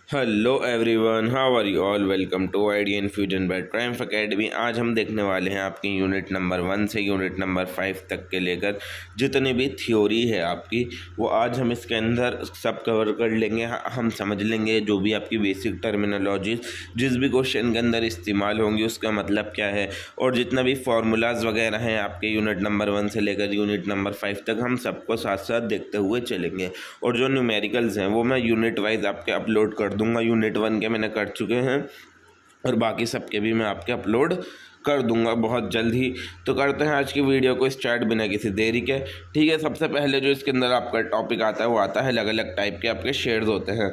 Hello everyone, how are you all. Welcome to Idea Infusion by Triumph Academy. आज हम देखने वाले हैं आपकी यूनिट नंबर 1 से यूनिट नंबर 5 तक के लेकर जितनी भी थ्योरी है आपकी, वो आज हम इसके अंदर सब कवर कर लेंगे। हम समझ लेंगे जो भी आपकी बेसिक टर्मिनोलॉजीज जिस भी क्वेश्चन के अंदर इस्तेमाल होंगी उसका मतलब क्या है, और जितना भी फार्मूलाज वगैरह हैं आपके यूनिट नंबर 1 से लेकर यूनिट नंबर 5 तक, हम सबको साथ साथ देखते हुए चलेंगे। और जो न्यूमेरिकल्स हैं वो मैं यूनिट वाइज आपके अपलोड कर दूंगा। यूनिट 1 के मैंने कर चुके हैं और बाकी सबके भी मैं आपके अपलोड कर दूंगा बहुत जल्द ही। तो करते हैं आज की वीडियो को स्टार्ट बिना किसी देरी के। ठीक है, सबसे पहले जो इसके अंदर आपका टॉपिक आता है वो आता है अलग अलग टाइप के आपके शेयर्स होते हैं,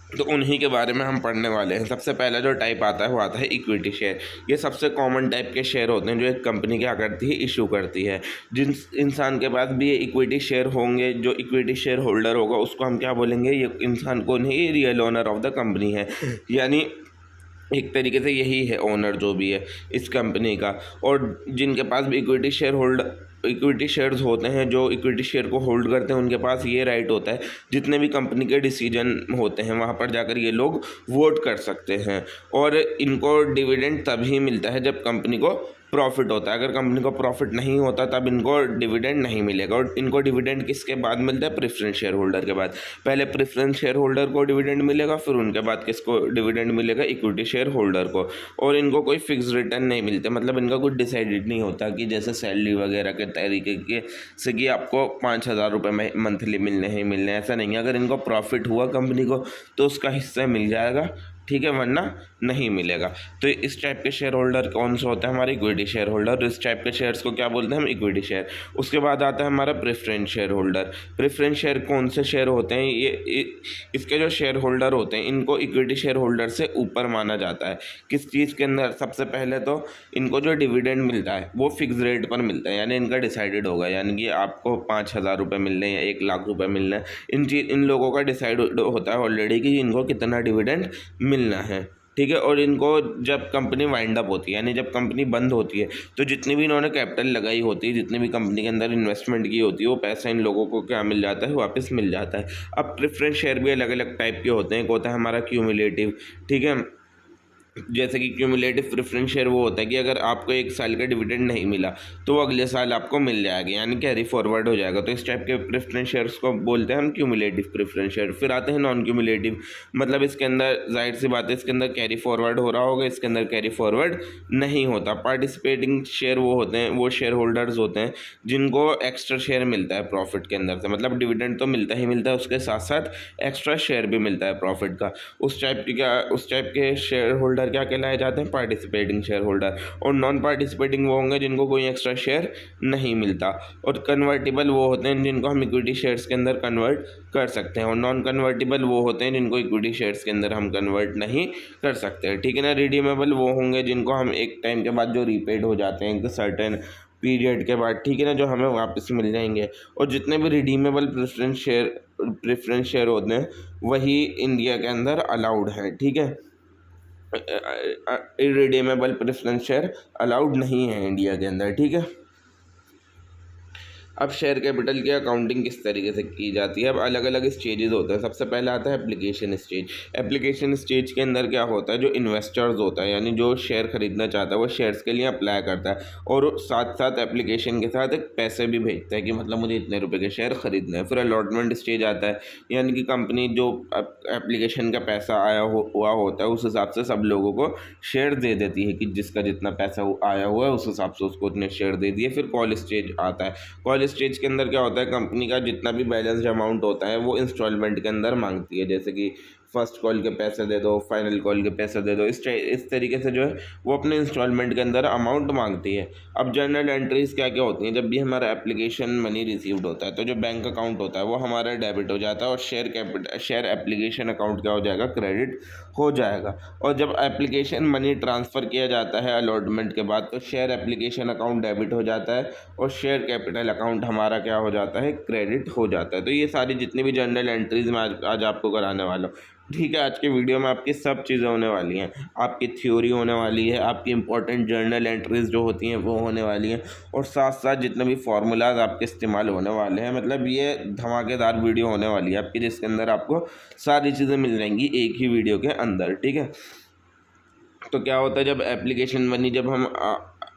तो उन्हीं के बारे में हम पढ़ने वाले हैं। सबसे पहला जो टाइप आता है वो आता है इक्विटी शेयर। ये सबसे कॉमन टाइप के शेयर होते हैं जो एक कंपनी क्या करती है, इशू करती है। जिन इंसान के पास भी ये इक्विटी शेयर होंगे, जो इक्विटी शेयर होल्डर होगा उसको हम क्या बोलेंगे, ये इंसान को नहीं, real owner of the company है। यानी एक तरीके से यही है ओनर जो भी है इस कंपनी का। और जिनके पास भी इक्विटी शेयर्स होते हैं, जो इक्विटी शेयर को होल्ड करते हैं, उनके पास ये राइट होता है जितने भी कंपनी के डिसीजन होते हैं वहाँ पर जाकर ये लोग वोट कर सकते हैं। और इनको डिविडेंड तभी मिलता है जब कंपनी को प्रॉफिट होता है। अगर कंपनी को प्रॉफिट नहीं होता तब इनको डिविडेंड नहीं मिलेगा। और इनको डिविडेंड किसके बाद मिलता है, प्रेफरेंस शेयर होल्डर के बाद। पहले प्रेफरेंस शेयर होल्डर को डिविडेंड मिलेगा, फिर उनके बाद किसको डिविडेंड मिलेगा, इक्विटी शेयर होल्डर को। और इनको कोई फिक्स रिटर्न नहीं मिलते, मतलब इनका कुछ डिसाइडेड नहीं होता कि जैसे सैलरी वगैरह के तरीके के से कि आपको 5,000 रुपये मंथली मिलने ही मिलने, ऐसा नहीं है। अगर इनको प्रॉफिट हुआ कंपनी को तो उसका हिस्सा मिल जाएगा, ठीक है, वरना नहीं मिलेगा। तो इस टाइप के शेयर होल्डर कौन सा होता है, हमारे इक्विटी शेयर होल्डर। इस टाइप के शेयर्स को क्या बोलते हैं हम, इक्विटी शेयर। उसके बाद आता है हमारा preference share holder. Preference share कौन से शेयर होते हैं, इसके जो शेयर होल्डर होते हैं इनको इक्विटी शेयर होल्डर से ऊपर माना जाता है। किस चीज़ के अंदर, सबसे पहले तो इनको जो डिविडेंड मिलता है वो फिक्स रेट पर मिलता है, यानी इनका डिसाइडेड होगा, यानी कि आपको 5,000 रुपये मिलने हैं या 1,00,000 रुपये मिलने हैं। इन लोगों का डिसाइड होता है ऑलरेडी कि इनको कितना डिविडेंड मिलना है, ठीक है। और इनको जब कंपनी वाइंड अप होती है, यानी जब कंपनी बंद होती है, तो जितनी भी इन्होंने कैपिटल लगाई होती है, जितनी भी कंपनी के अंदर इन्वेस्टमेंट की होती है, वो पैसा इन लोगों को क्या मिल जाता है, वापस मिल जाता है। अब प्रेफरेंस शेयर भी अलग अलग टाइप के होते हैं। एक होता है हमारा क्यूमुलेटिव, ठीक है। जैसे कि क्यूमुलेटिव प्रेफरेंस शेयर वो होता है कि अगर आपको 1 साल का डिविडेंड नहीं मिला तो वो अगले साल आपको मिल जाएगा, यानी कैरी फॉरवर्ड हो जाएगा। तो इस टाइप के प्रेफरेंस शेयर्स को बोलते हैं हम क्यूमुलेटिव प्रेफरेंस शेयर। फिर आते हैं नॉन क्यूमुलेटिव, मतलब इसके अंदर जाहिर सी बात है इसके अंदर कैरी फॉरवर्ड हो रहा होगा, इसके अंदर कैरी फॉरवर्ड नहीं होता। पार्टिसिपेटिंग शेयर वो होते हैं, वो शेयर होल्डर्स होते हैं जिनको एक्स्ट्रा शेयर मिलता है प्रॉफिट के अंदर से, मतलब डिविडेंड तो मिलता ही मिलता है, उसके साथ साथ एक्स्ट्रा शेयर भी मिलता है प्रॉफिट का। उस टाइप के शेयर होल्डर क्या कहलाए जाते हैं, पार्टिसिपेटिंग शेयर होल्डर। और नॉन पार्टिसिपेटिंग वो होंगे जिनको कोई एक्स्ट्रा शेयर नहीं मिलता। और कन्वर्टेबल वो होते हैं जिनको हम इक्विटी शेयर्स के अंदर कन्वर्ट कर सकते हैं। और नॉन कन्वर्टेबल वो होते हैं जिनको इक्विटी शेयर्स के अंदर हम कन्वर्ट नहीं कर सकते, ठीक है ना। रिडीमेबल वो होंगे जिनको हम एक टाइम के बाद जो रीपेड हो जाते हैं, एक सर्टेन पीरियड के बाद, ठीक है ना, जो हमें वापस मिल जाएंगे। और जितने भी रिडीमेबल प्रेफरेंस शेयर होते हैं वही इंडिया के अंदर अलाउड हैं, ठीक है। इरिडीमेबल प्रेफरेंस शेयर अलाउड नहीं है इंडिया के अंदर, ठीक है। अब शेयर कैपिटल की अकाउंटिंग किस तरीके से की जाती है, अब अलग अलग स्टेजेस होते हैं। सबसे पहला आता है एप्लीकेशन स्टेज। एप्लीकेशन स्टेज के अंदर क्या होता है, जो इन्वेस्टर्स होता है, यानी जो शेयर खरीदना चाहता है वो शेयर्स के लिए अप्लाई करता है, और साथ साथ एप्लीकेशन के साथ एक पैसे भी भेजता है कि मतलब मुझे इतने रुपए के शेयर खरीदना है। फिर अलॉटमेंट स्टेज आता है, यानी कि कंपनी जो एप्लीकेशन का पैसा हुआ होता है उस हिसाब से सब लोगों को शेयर दे देती है, कि जिसका जितना पैसा आया हुआ है उस हिसाब से उसको उतने शेयर दे दिए। फिर कॉल स्टेज आता है। कॉल स्टेज के अंदर क्या होता है, कंपनी का जितना भी बैलेंस अमाउंट होता है वो इंस्टॉलमेंट के अंदर मांगती है, जैसे कि फर्स्ट कॉल के पैसे दे दो, फाइनल कॉल के पैसे दे दो। इस तरीके से जो है वो अपने इंस्टॉलमेंट के अंदर अमाउंट मांगती है। अब जर्नल एंट्रीज क्या क्या होती हैं, जब भी हमारा एप्लीकेशन मनी रिसीव्ड होता है तो जो बैंक अकाउंट होता है वो हमारा डेबिट हो जाता है, और शेयर एप्लीकेशन अकाउंट क्या हो जाएगा, क्रेडिट हो जाएगा। और जब एप्लीकेशन मनी ट्रांसफ़र किया जाता है अलॉटमेंट के बाद तो शेयर एप्लीकेशन अकाउंट डेबिट हो जाता है, और शेयर कैपिटल अकाउंट हमारा क्या हो जाता है, क्रेडिट हो जाता है। तो ये सारी जितनी भी जर्नल एंट्रीज मैं आज आपको कराने वाला हूँ, ठीक है, आज के वीडियो में आपकी सब चीज़ें होने वाली हैं। आपकी थ्योरी होने वाली है, आपकी इंपॉर्टेंट जर्नल एंट्रीज जो होती हैं वो होने वाली हैं, और साथ साथ जितने भी फार्मूलाज आपके इस्तेमाल होने वाले हैं, मतलब ये धमाकेदार वीडियो होने वाली है आपकी, जिसके अंदर आपको सारी चीज़ें मिल जाएंगी एक ही वीडियो के अंदर। ठीक है, तो क्या होता है, जब एप्लीकेशन बनी, जब हम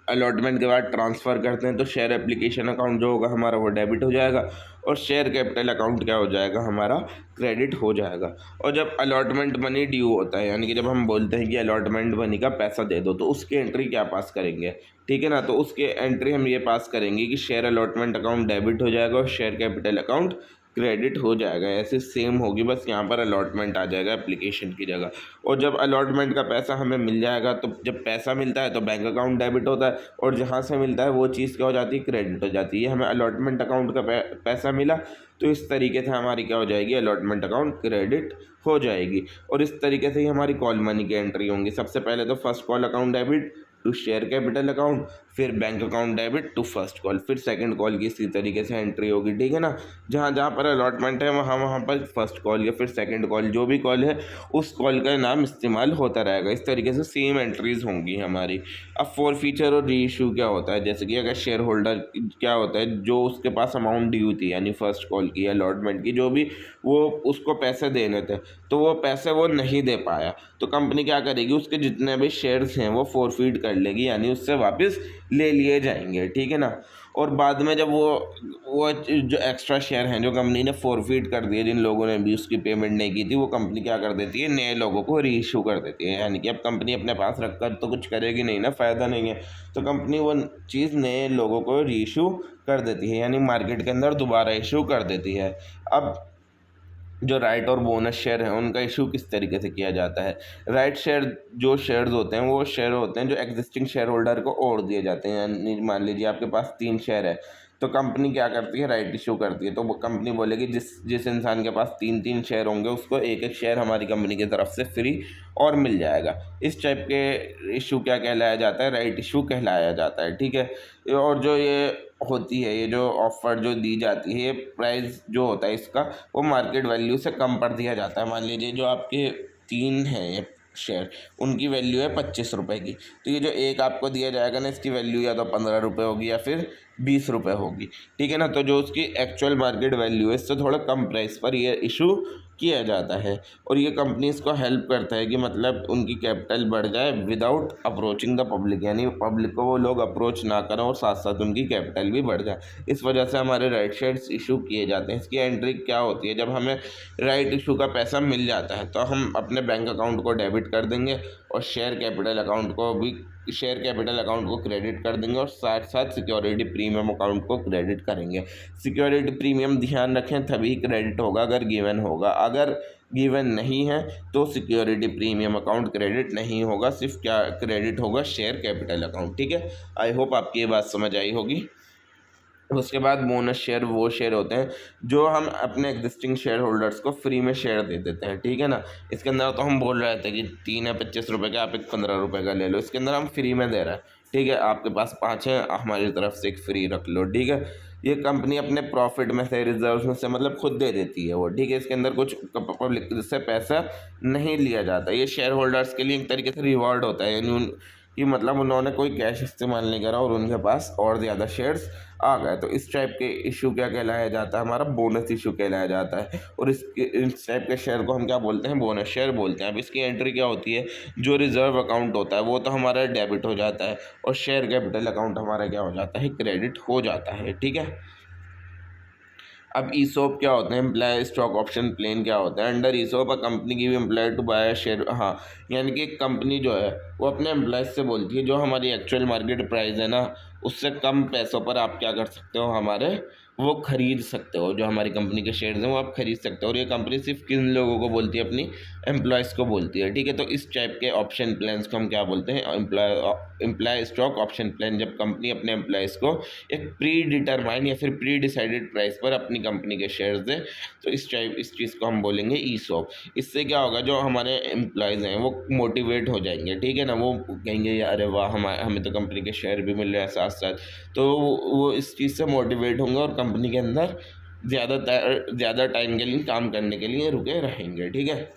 अलॉटमेंट के बाद ट्रांसफ़र करते हैं, तो शेयर एप्लीकेशन अकाउंट जो होगा हमारा वो डेबिट हो जाएगा, और शेयर कैपिटल अकाउंट क्या हो जाएगा हमारा, क्रेडिट हो जाएगा। और जब अलॉटमेंट मनी ड्यू होता है, यानी कि जब हम बोलते हैं कि अलॉटमेंट मनी का पैसा दे दो, तो उसकी एंट्री क्या पास करेंगे, ठीक है ना। तो उसके एंट्री हम ये पास करेंगे कि शेयर अलॉटमेंट अकाउंट डेबिट हो जाएगा और शेयर कैपिटल अकाउंट क्रेडिट हो जाएगा। ऐसे सेम होगी, बस यहाँ पर अलॉटमेंट आ जाएगा एप्लीकेशन की जगह। और जब अलॉटमेंट का पैसा हमें मिल जाएगा, तो जब पैसा मिलता है तो बैंक अकाउंट डेबिट होता है, और जहाँ से मिलता है वो चीज़ क्या हो जाती है, क्रेडिट हो जाती है। हमें अलॉटमेंट अकाउंट का पैसा मिला, तो इस तरीके से हमारी क्या हो जाएगी, अलॉटमेंट अकाउंट क्रेडिट हो जाएगी। और इस तरीके से ही हमारी कॉल मनी की एंट्री होंगी। सबसे पहले तो first call account debit to share capital account, फिर bank account debit to first call, फिर सेकंड कॉल की इसी तरीके से एंट्री होगी। ठीक है ना, जहाँ जहाँ पर अलॉटमेंट है वहाँ वहाँ पर फर्स्ट कॉल या फिर सेकंड कॉल, जो भी कॉल है उस कॉल का नाम इस्तेमाल होता रहेगा। इस तरीके से सेम एंट्रीज होंगी हमारी। अब फॉर फीचर और री इशू क्या होता है, जैसे कि अगर शेयर होल्डर क्या होता है, जो उसके पास अमाउंट ड्यू थी, यानी फर्स्ट कॉल की अलॉटमेंट की, जो भी वो उसको पैसे देने थे, तो वो पैसे वो नहीं दे पाया, तो कंपनी क्या करेगी, उसके जितने भी शेयर्स हैं वो फोरफीट कर लेगी, यानी उससे वापस ले लिए जाएंगे। ठीक है ना। और बाद में जब वो जो एक्स्ट्रा शेयर हैं जो कंपनी ने फोरफीट कर दिए, जिन लोगों ने भी उसकी पेमेंट नहीं की थी, वो कंपनी क्या कर देती है, नए लोगों को री इशू कर देती है। यानी कि अब कंपनी अपने पास रखकर तो कुछ करेगी नहीं ना, फ़ायदा नहीं है, तो कंपनी वो चीज़ नए लोगों को री इशू कर देती है, यानी मार्केट के अंदर दोबारा इशू कर देती है। अब जो राइट और बोनस शेयर हैं उनका इशू किस तरीके से किया जाता है। राइट शेयर जो शेयर्स होते हैं वो शेयर होते हैं जो एग्जिस्टिंग शेयर होल्डर को और दिए जाते हैं। यानी मान लीजिए आपके पास 3 शेयर है, तो कंपनी क्या करती है, राइट इशू करती है। तो वो कंपनी बोलेगी जिस जिस इंसान के पास 3 शेयर होंगे उसको एक एक शेयर हमारी कंपनी की तरफ से फ्री और मिल जाएगा। इस टाइप के इशू क्या कहलाया जाता है, राइट इशू कहलाया जाता है। ठीक है। और जो ये होती है, ये जो ऑफ़र जो दी जाती है, ये प्राइस जो होता है इसका वो मार्केट वैल्यू से कम पर दिया जाता है। मान लीजिए जो आपके 3 हैं ये शेयर, उनकी वैल्यू है 25 रुपये की, तो ये जो एक आपको दिया जाएगा ना, इसकी वैल्यू या तो 15 रुपये होगी या फिर 20 रुपये होगी। ठीक है ना। तो जो उसकी एक्चुअल मार्केट वैल्यू है इससे थोड़ा कम प्राइस पर ये इशू किया जाता है, और ये कंपनीज़ को हेल्प करता है कि मतलब उनकी कैपिटल बढ़ जाए विदाउट अप्रोचिंग द पब्लिक, यानी पब्लिक को वो लोग अप्रोच ना करें और साथ साथ उनकी कैपिटल भी बढ़ जाए। इस वजह से हमारे राइट शेयर्स इशू किए जाते हैं। इसकी एंट्री क्या होती है, जब हमें राइट इशू का पैसा मिल जाता है तो हम अपने बैंक अकाउंट को डेबिट कर देंगे, और शेयर कैपिटल अकाउंट को क्रेडिट कर देंगे, और साथ साथ सिक्योरिटी प्रीमियम अकाउंट को क्रेडिट करेंगे। सिक्योरिटी प्रीमियम ध्यान रखें तभी क्रेडिट होगा अगर गिवन होगा, अगर गिवन नहीं है तो सिक्योरिटी प्रीमियम अकाउंट क्रेडिट नहीं होगा, सिर्फ क्या क्रेडिट होगा, शेयर कैपिटल अकाउंट। ठीक है, आई होप आपकी ये बात समझ आई होगी। उसके बाद बोनस शेयर वो शेयर होते हैं जो हम अपने एग्जिस्टिंग शेयर होल्डर्स को फ्री में शेयर दे देते हैं। ठीक है ना। इसके अंदर तो हम बोल रहे थे कि 3 है 25 रुपये का, आप एक 15 रुपये का ले लो, इसके अंदर हम फ्री में दे रहे हैं। ठीक है, आपके पास 5 है, हमारी तरफ से एक फ्री रख लो। ठीक है, ये कंपनी अपने प्रॉफिट में से, रिजर्व में से मतलब खुद दे देती है वो। ठीक है, इसके अंदर कुछ पब्लिक से पैसा नहीं लिया जाता। ये शेयर होल्डर्स के लिए एक तरीके से रिवॉर्ड होता है, यानी कि मतलब उन्होंने कोई कैश इस्तेमाल नहीं करा और उनके पास और ज़्यादा शेयर्स आ गए, तो इस टाइप के इशू क्या कहलाया जाता है, हमारा बोनस इशू कहलाया जाता है। और इस टाइप के शेयर को हम क्या बोलते हैं, बोनस शेयर बोलते हैं। अब इसकी एंट्री क्या होती है, जो रिजर्व अकाउंट होता है वो तो हमारा डेबिट हो जाता है, और शेयर कैपिटल अकाउंट हमारा क्या हो जाता है, क्रेडिट हो जाता है। ठीक है। अब ईसोप क्या होते हैं, एम्प्लॉय स्टॉक ऑप्शन प्लान क्या होता है। अंडर ईसोप अ कंपनी की एम्प्लॉय टू बाय शेयर, हाँ, यानी कि कंपनी जो है वो अपने एम्प्लॉयज़ से बोलती है जो हमारी एक्चुअल मार्केट प्राइस है ना, उससे कम पैसों पर आप क्या कर सकते हो, हमारे वो खरीद सकते हो, जो हमारी कंपनी के शेयर्स हैं वो आप खरीद सकते हो। और ये कंपनी सिर्फ किन लोगों को बोलती है, अपनी एम्प्लॉयज़ को बोलती है। ठीक है, तो इस टाइप के ऑप्शन प्लान्स को हम क्या बोलते हैं, एम्प्लॉय स्टॉक ऑप्शन प्लान। जब कंपनी अपने एम्प्लॉयज़ को एक प्री डिटरमाइन या फिर प्री डिसाइडेड प्राइस पर अपनी कंपनी के शेयर्स दें, तो इस चीज़ को हम बोलेंगे ईसॉप। इससे क्या होगा, जो हमारे एम्प्लॉयज़ हैं वो मोटिवेट हो जाएंगे। ठीक है ना, वो कहेंगे अरे वाह, हमें तो कंपनी के शेयर भी मिल रहे हैं साथ साथ, तो वो इस चीज़ से मोटिवेट होंगे और कंपनी के अंदर ज़्यादा टाइम के लिए काम करने के लिए रुके रहेंगे। ठीक है।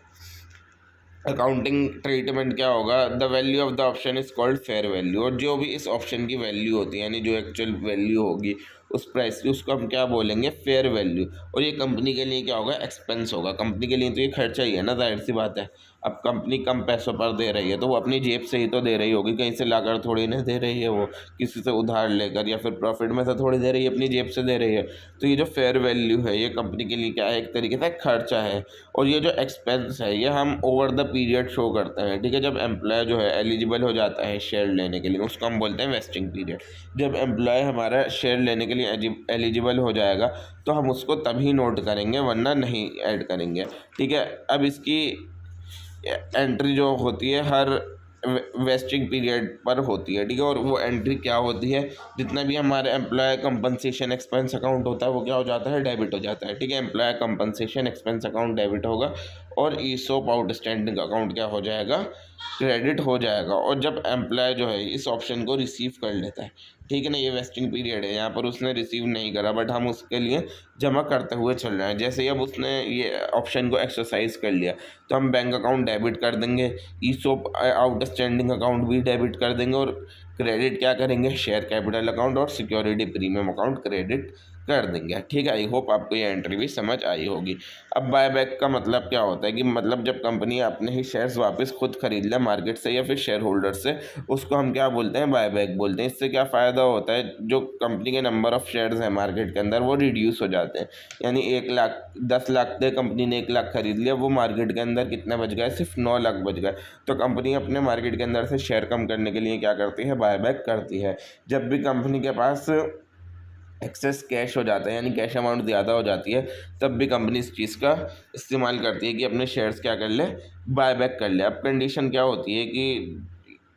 अकाउंटिंग ट्रीटमेंट क्या होगा, the value of the option is called fair value, और जो भी इस ऑप्शन की वैल्यू होती है यानी जो एक्चुअल वैल्यू होगी उस प्राइस की, उसको हम क्या बोलेंगे, फेयर वैल्यू। और ये कंपनी के लिए क्या होगा, एक्सपेंस होगा। कंपनी के लिए तो ये खर्चा ही है ना, जाहिर सी बात है। अब कंपनी कम पैसों पर दे रही है तो वो अपनी जेब से ही तो दे रही होगी, कहीं से लाकर थोड़ी ना दे रही है, वो किसी से उधार लेकर या फिर प्रॉफिट में से थोड़ी दे रही है, अपनी जेब से दे रही है। तो ये जो फेयर वैल्यू है ये कंपनी के लिए क्या है, एक तरीके से खर्चा है। और ये जो एक्सपेंस है ये हम ओवर द पीरियड शो करते हैं, ठीक है। जब एम्प्लॉय जो है एलिजिबल हो जाता है शेयर लेने के लिए, उसको हम बोलते हैं वेस्टिंग पीरियड। जब एम्प्लॉय हमारा शेयर लेने के लिए एलिजिबल हो जाएगा तो हम उसको तभी नोट करेंगे, वरना नहीं ऐड करेंगे, ठीक है। अब इसकी एंट्री जो होती है हर वेस्टिंग पीरियड पर होती है, ठीक है। और वो एंट्री क्या होती है, जितना भी हमारे एम्प्लॉय कंपनसेशन एक्सपेंस अकाउंट होता है वो क्या हो जाता है, डेबिट हो जाता है, ठीक है। Employee compensation expense account debit होगा और ईसोप आउटस्टैंडिंग अकाउंट क्या हो जाएगा, क्रेडिट हो जाएगा। और जब एम्प्लॉय जो है इस ऑप्शन को रिसीव कर लेता है, ठीक है ना, ये वेस्टिंग पीरियड है, यहाँ पर उसने रिसीव नहीं करा बट हम उसके लिए जमा करते हुए चल रहे हैं। जैसे ही अब उसने ये ऑप्शन को एक्सरसाइज कर लिया तो हम बैंक अकाउंट डेबिट कर देंगे, ईसोप आउटस्टैंडिंग अकाउंट भी डेबिट कर देंगे, और क्रेडिट क्या करेंगे, शेयर कैपिटल अकाउंट और सिक्योरिटी प्रीमियम अकाउंट क्रेडिट कर देंगे, ठीक है। आई होप आपको ये एंट्री भी समझ आई होगी। अब बायबैक का मतलब क्या होता है कि मतलब जब कंपनी अपने ही शेयर्स वापस खुद खरीद ले मार्केट से या फिर शेयर होल्डर से, उसको हम क्या बोलते हैं, बायबैक बोलते हैं। इससे क्या फ़ायदा होता है, जो कंपनी के नंबर ऑफ़ शेयर्स हैं मार्केट के अंदर वो रिड्यूस हो जाते हैं। यानी 1 लाख 10 लाख थे, कंपनी ने 1 लाख खरीद लिया, वो मार्केट के अंदर कितना बच गया, सिर्फ 9 लाख बच गए। तो कंपनी अपने मार्केट के अंदर से शेयर कम करने के लिए क्या करती है, बायबैक करती है। जब भी कंपनी के पास एक्सेस कैश हो जाता है यानी कैश अमाउंट ज़्यादा हो जाती है, तब भी कंपनी इस चीज़ का इस्तेमाल करती है कि अपने शेयर्स क्या कर ले, बायबैक कर ले। अब कंडीशन क्या होती है कि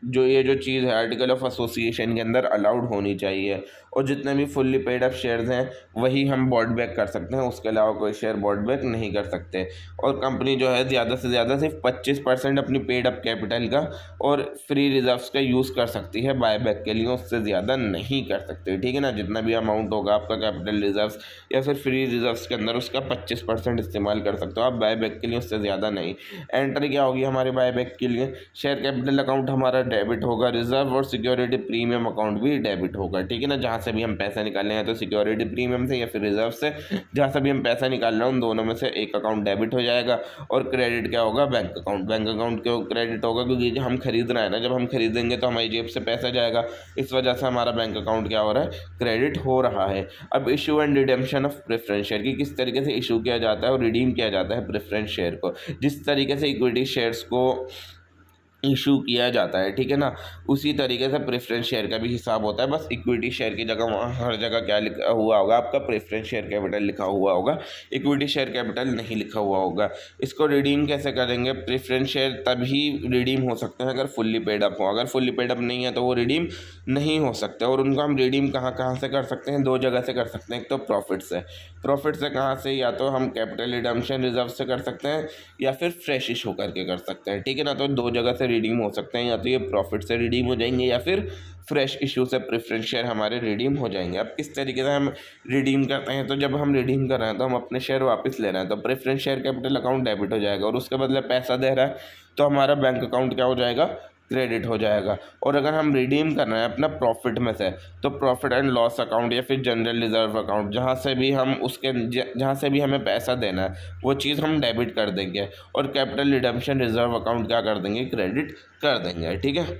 ये जो चीज़ है आर्टिकल ऑफ एसोसिएशन के अंदर अलाउड होनी चाहिए, और जितने भी फुल्ली पेड अप शेयर्स हैं वही हम बॉट बैक कर सकते हैं, उसके अलावा कोई शेयर बॉट बैक नहीं कर सकते। और कंपनी जो है ज़्यादा से ज़्यादा सिर्फ 25% अपनी पेड अप कैपिटल का और फ्री रिजर्व्स का यूज़ कर सकती है बायबैक के लिए, उससे ज़्यादा नहीं कर सकती, ठीक है ना। जितना भी अमाउंट होगा आपका कैपिटल रिजर्व्स या फिर फ्री रिजर्व्स के अंदर, उसका 25% इस्तेमाल कर सकते हो आप बायबैक के लिए, उससे ज़्यादा नहीं। एंट्री क्या होगी हमारे बायबैक के लिए, शेयर कैपिटल अकाउंट हमारा डेबिट होगा, रिजर्व और सिक्योरिटी प्रीमियम अकाउंट भी डेबिट होगा, ठीक है ना। जहाँ से भी हम पैसा निकाले हैं तो सिक्योरिटी प्रीमियम से या फिर रिजर्व से, जहाँ से भी हम पैसा निकाल रहे हैं उन दोनों में से एक अकाउंट डेबिट हो जाएगा। और क्रेडिट क्या होगा, बैंक अकाउंट क्यों क्रेडिट होगा, क्योंकि जब हम खरीद रहे हैं ना, जब हम खरीदेंगे तो हमारी जेब से पैसा जाएगा, इस वजह से हमारा बैंक अकाउंट क्या हो रहा है, क्रेडिट हो रहा है। अब issue and redemption of preference share की किस तरीके से इशू किया जाता है और रिडीम किया जाता है प्रेफरेंस शेयर को, जिस तरीके से इक्विटी शेयर्स को इशू किया जाता है, ठीक है ना, उसी तरीके से प्रेफरेंस शेयर का भी हिसाब होता है। बस इक्विटी शेयर की जगह वहाँ हर जगह क्या लिखा हुआ होगा, आपका प्रेफरेंस शेयर कैपिटल लिखा हुआ होगा, इक्विटी शेयर कैपिटल नहीं लिखा हुआ होगा। इसको रिडीम कैसे करेंगे, प्रेफरेंस शेयर तभी रिडीम हो सकते हैं अगर फुल्ली पेड अप हो, अगर फुल्ली पेड अप नहीं है तो वो रिडीम नहीं हो सकते। और उनका हम रिडीम कहाँ कहाँ से कर सकते हैं, 2 जगह से कर सकते हैं। एक तो प्रॉफिट से कहाँ से, या तो हम कैपिटल रिडम्पशन रिजर्व से कर सकते हैं या फिर फ्रेश इशू करके कर सकते हैं, ठीक है ना। तो 2 जगह से रिडीम हो सकते हैं, या तो ये प्रॉफिट से रिडीम हो जाएंगे या फिर फ्रेश इशू से प्रेफरेंस शेयर हमारे रिडीम हो जाएंगे। अब किस तरीके से हम रिडीम करते हैं, तो जब हम रिडीम कर रहे हैं तो हम अपने शेयर वापस ले रहे हैं, तो preference share capital account debit हो जाएगा, और उसके बदले पैसा दे रहा है तो हमारा बैंक अकाउंट क्या हो जाएगा, क्रेडिट हो जाएगा। और अगर हम रिडीम कर रहे हैं अपना प्रॉफिट में से, तो प्रॉफिट एंड लॉस अकाउंट या फिर जनरल रिजर्व अकाउंट, जहाँ से भी हमें पैसा देना है वो चीज़ हम डेबिट कर देंगे, और कैपिटल रिडम्पशन रिजर्व अकाउंट क्या कर देंगे, क्रेडिट कर देंगे, ठीक है।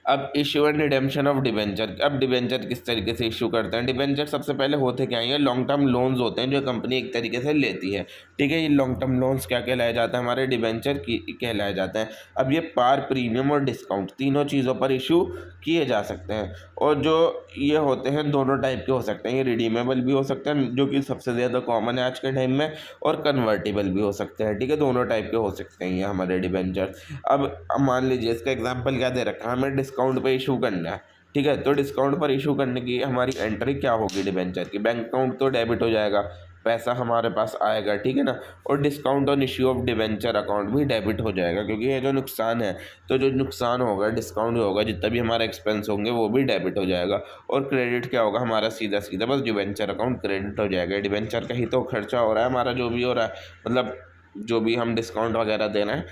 अब issue and redemption of debenture. अब डिबेंचर किस तरीके से इशू करते हैं, डिबेंचर सबसे पहले होते क्या हैं, लॉन्ग टर्म लोन्स होते हैं जो कंपनी एक तरीके से लेती है, ठीक है। ये लॉन्ग टर्म लोन्स क्या कहलाए जाते हैं, हमारे डिबेंचर की कहलाए जाते हैं। अब ये पार, प्रीमियम और डिस्काउंट तीनों चीज़ों पर इशू किए जा सकते हैं, और जो ये होते हैं दोनों टाइप के हो सकते हैं, ये रिडीमेबल भी हो सकते हैं जो कि सबसे ज़्यादा कॉमन है आज के टाइम में, और कन्वर्टेबल भी हो सकते हैं, ठीक है। दोनों टाइप के हो सकते हैं ये हमारे डिबेंचर। अब मान लीजिए इसका एग्जाम्पल क्या दे रखा है, हमें डिस्काउंट पे इशू करना है, ठीक है। तो डिस्काउंट पर इशू करने की हमारी एंट्री क्या होगी डिबेंचर की, बैंक अकाउंट तो डेबिट हो जाएगा, पैसा हमारे पास आएगा, ठीक है ना। और discount on issue of debenture account भी डेबिट हो जाएगा, क्योंकि ये जो नुकसान है, तो जो नुकसान होगा डिस्काउंट होगा, जितना भी हमारा एक्सपेंस होंगे वो भी डेबिट हो जाएगा। और क्रेडिट क्या होगा हमारा, सीधा सीधा बस डिबेंचर अकाउंट क्रेडिट हो जाएगा। डिबेंचर का ही तो खर्चा हो रहा है हमारा, जो भी हो रहा है, मतलब जो भी हम डिस्काउंट वगैरह दे रहे हैं,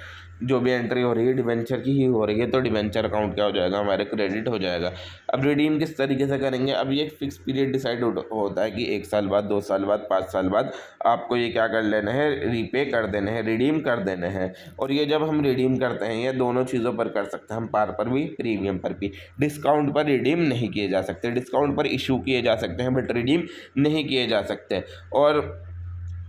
जो भी एंट्री हो रही है डिबेंचर की ही हो रही है, तो डिबेंचर अकाउंट क्या हो जाएगा, हमारे क्रेडिट हो जाएगा। अब रिडीम किस तरीके से करेंगे, अब ये एक फिक्स पीरियड डिसाइड होता है कि 1 साल बाद, 2 साल बाद, 5 साल बाद आपको ये क्या कर लेना है, रीपे कर देने हैं, रिडीम कर देने हैं। और ये जब हम रिडीम करते हैं, ये दोनों चीज़ों पर कर सकते हैं हम, पार पर भी, प्रीमियम पर भी। डिस्काउंट पर रिडीम नहीं किए जा सकते, डिस्काउंट पर इशू किए जा सकते हैं बट रिडीम नहीं किए जा सकते। और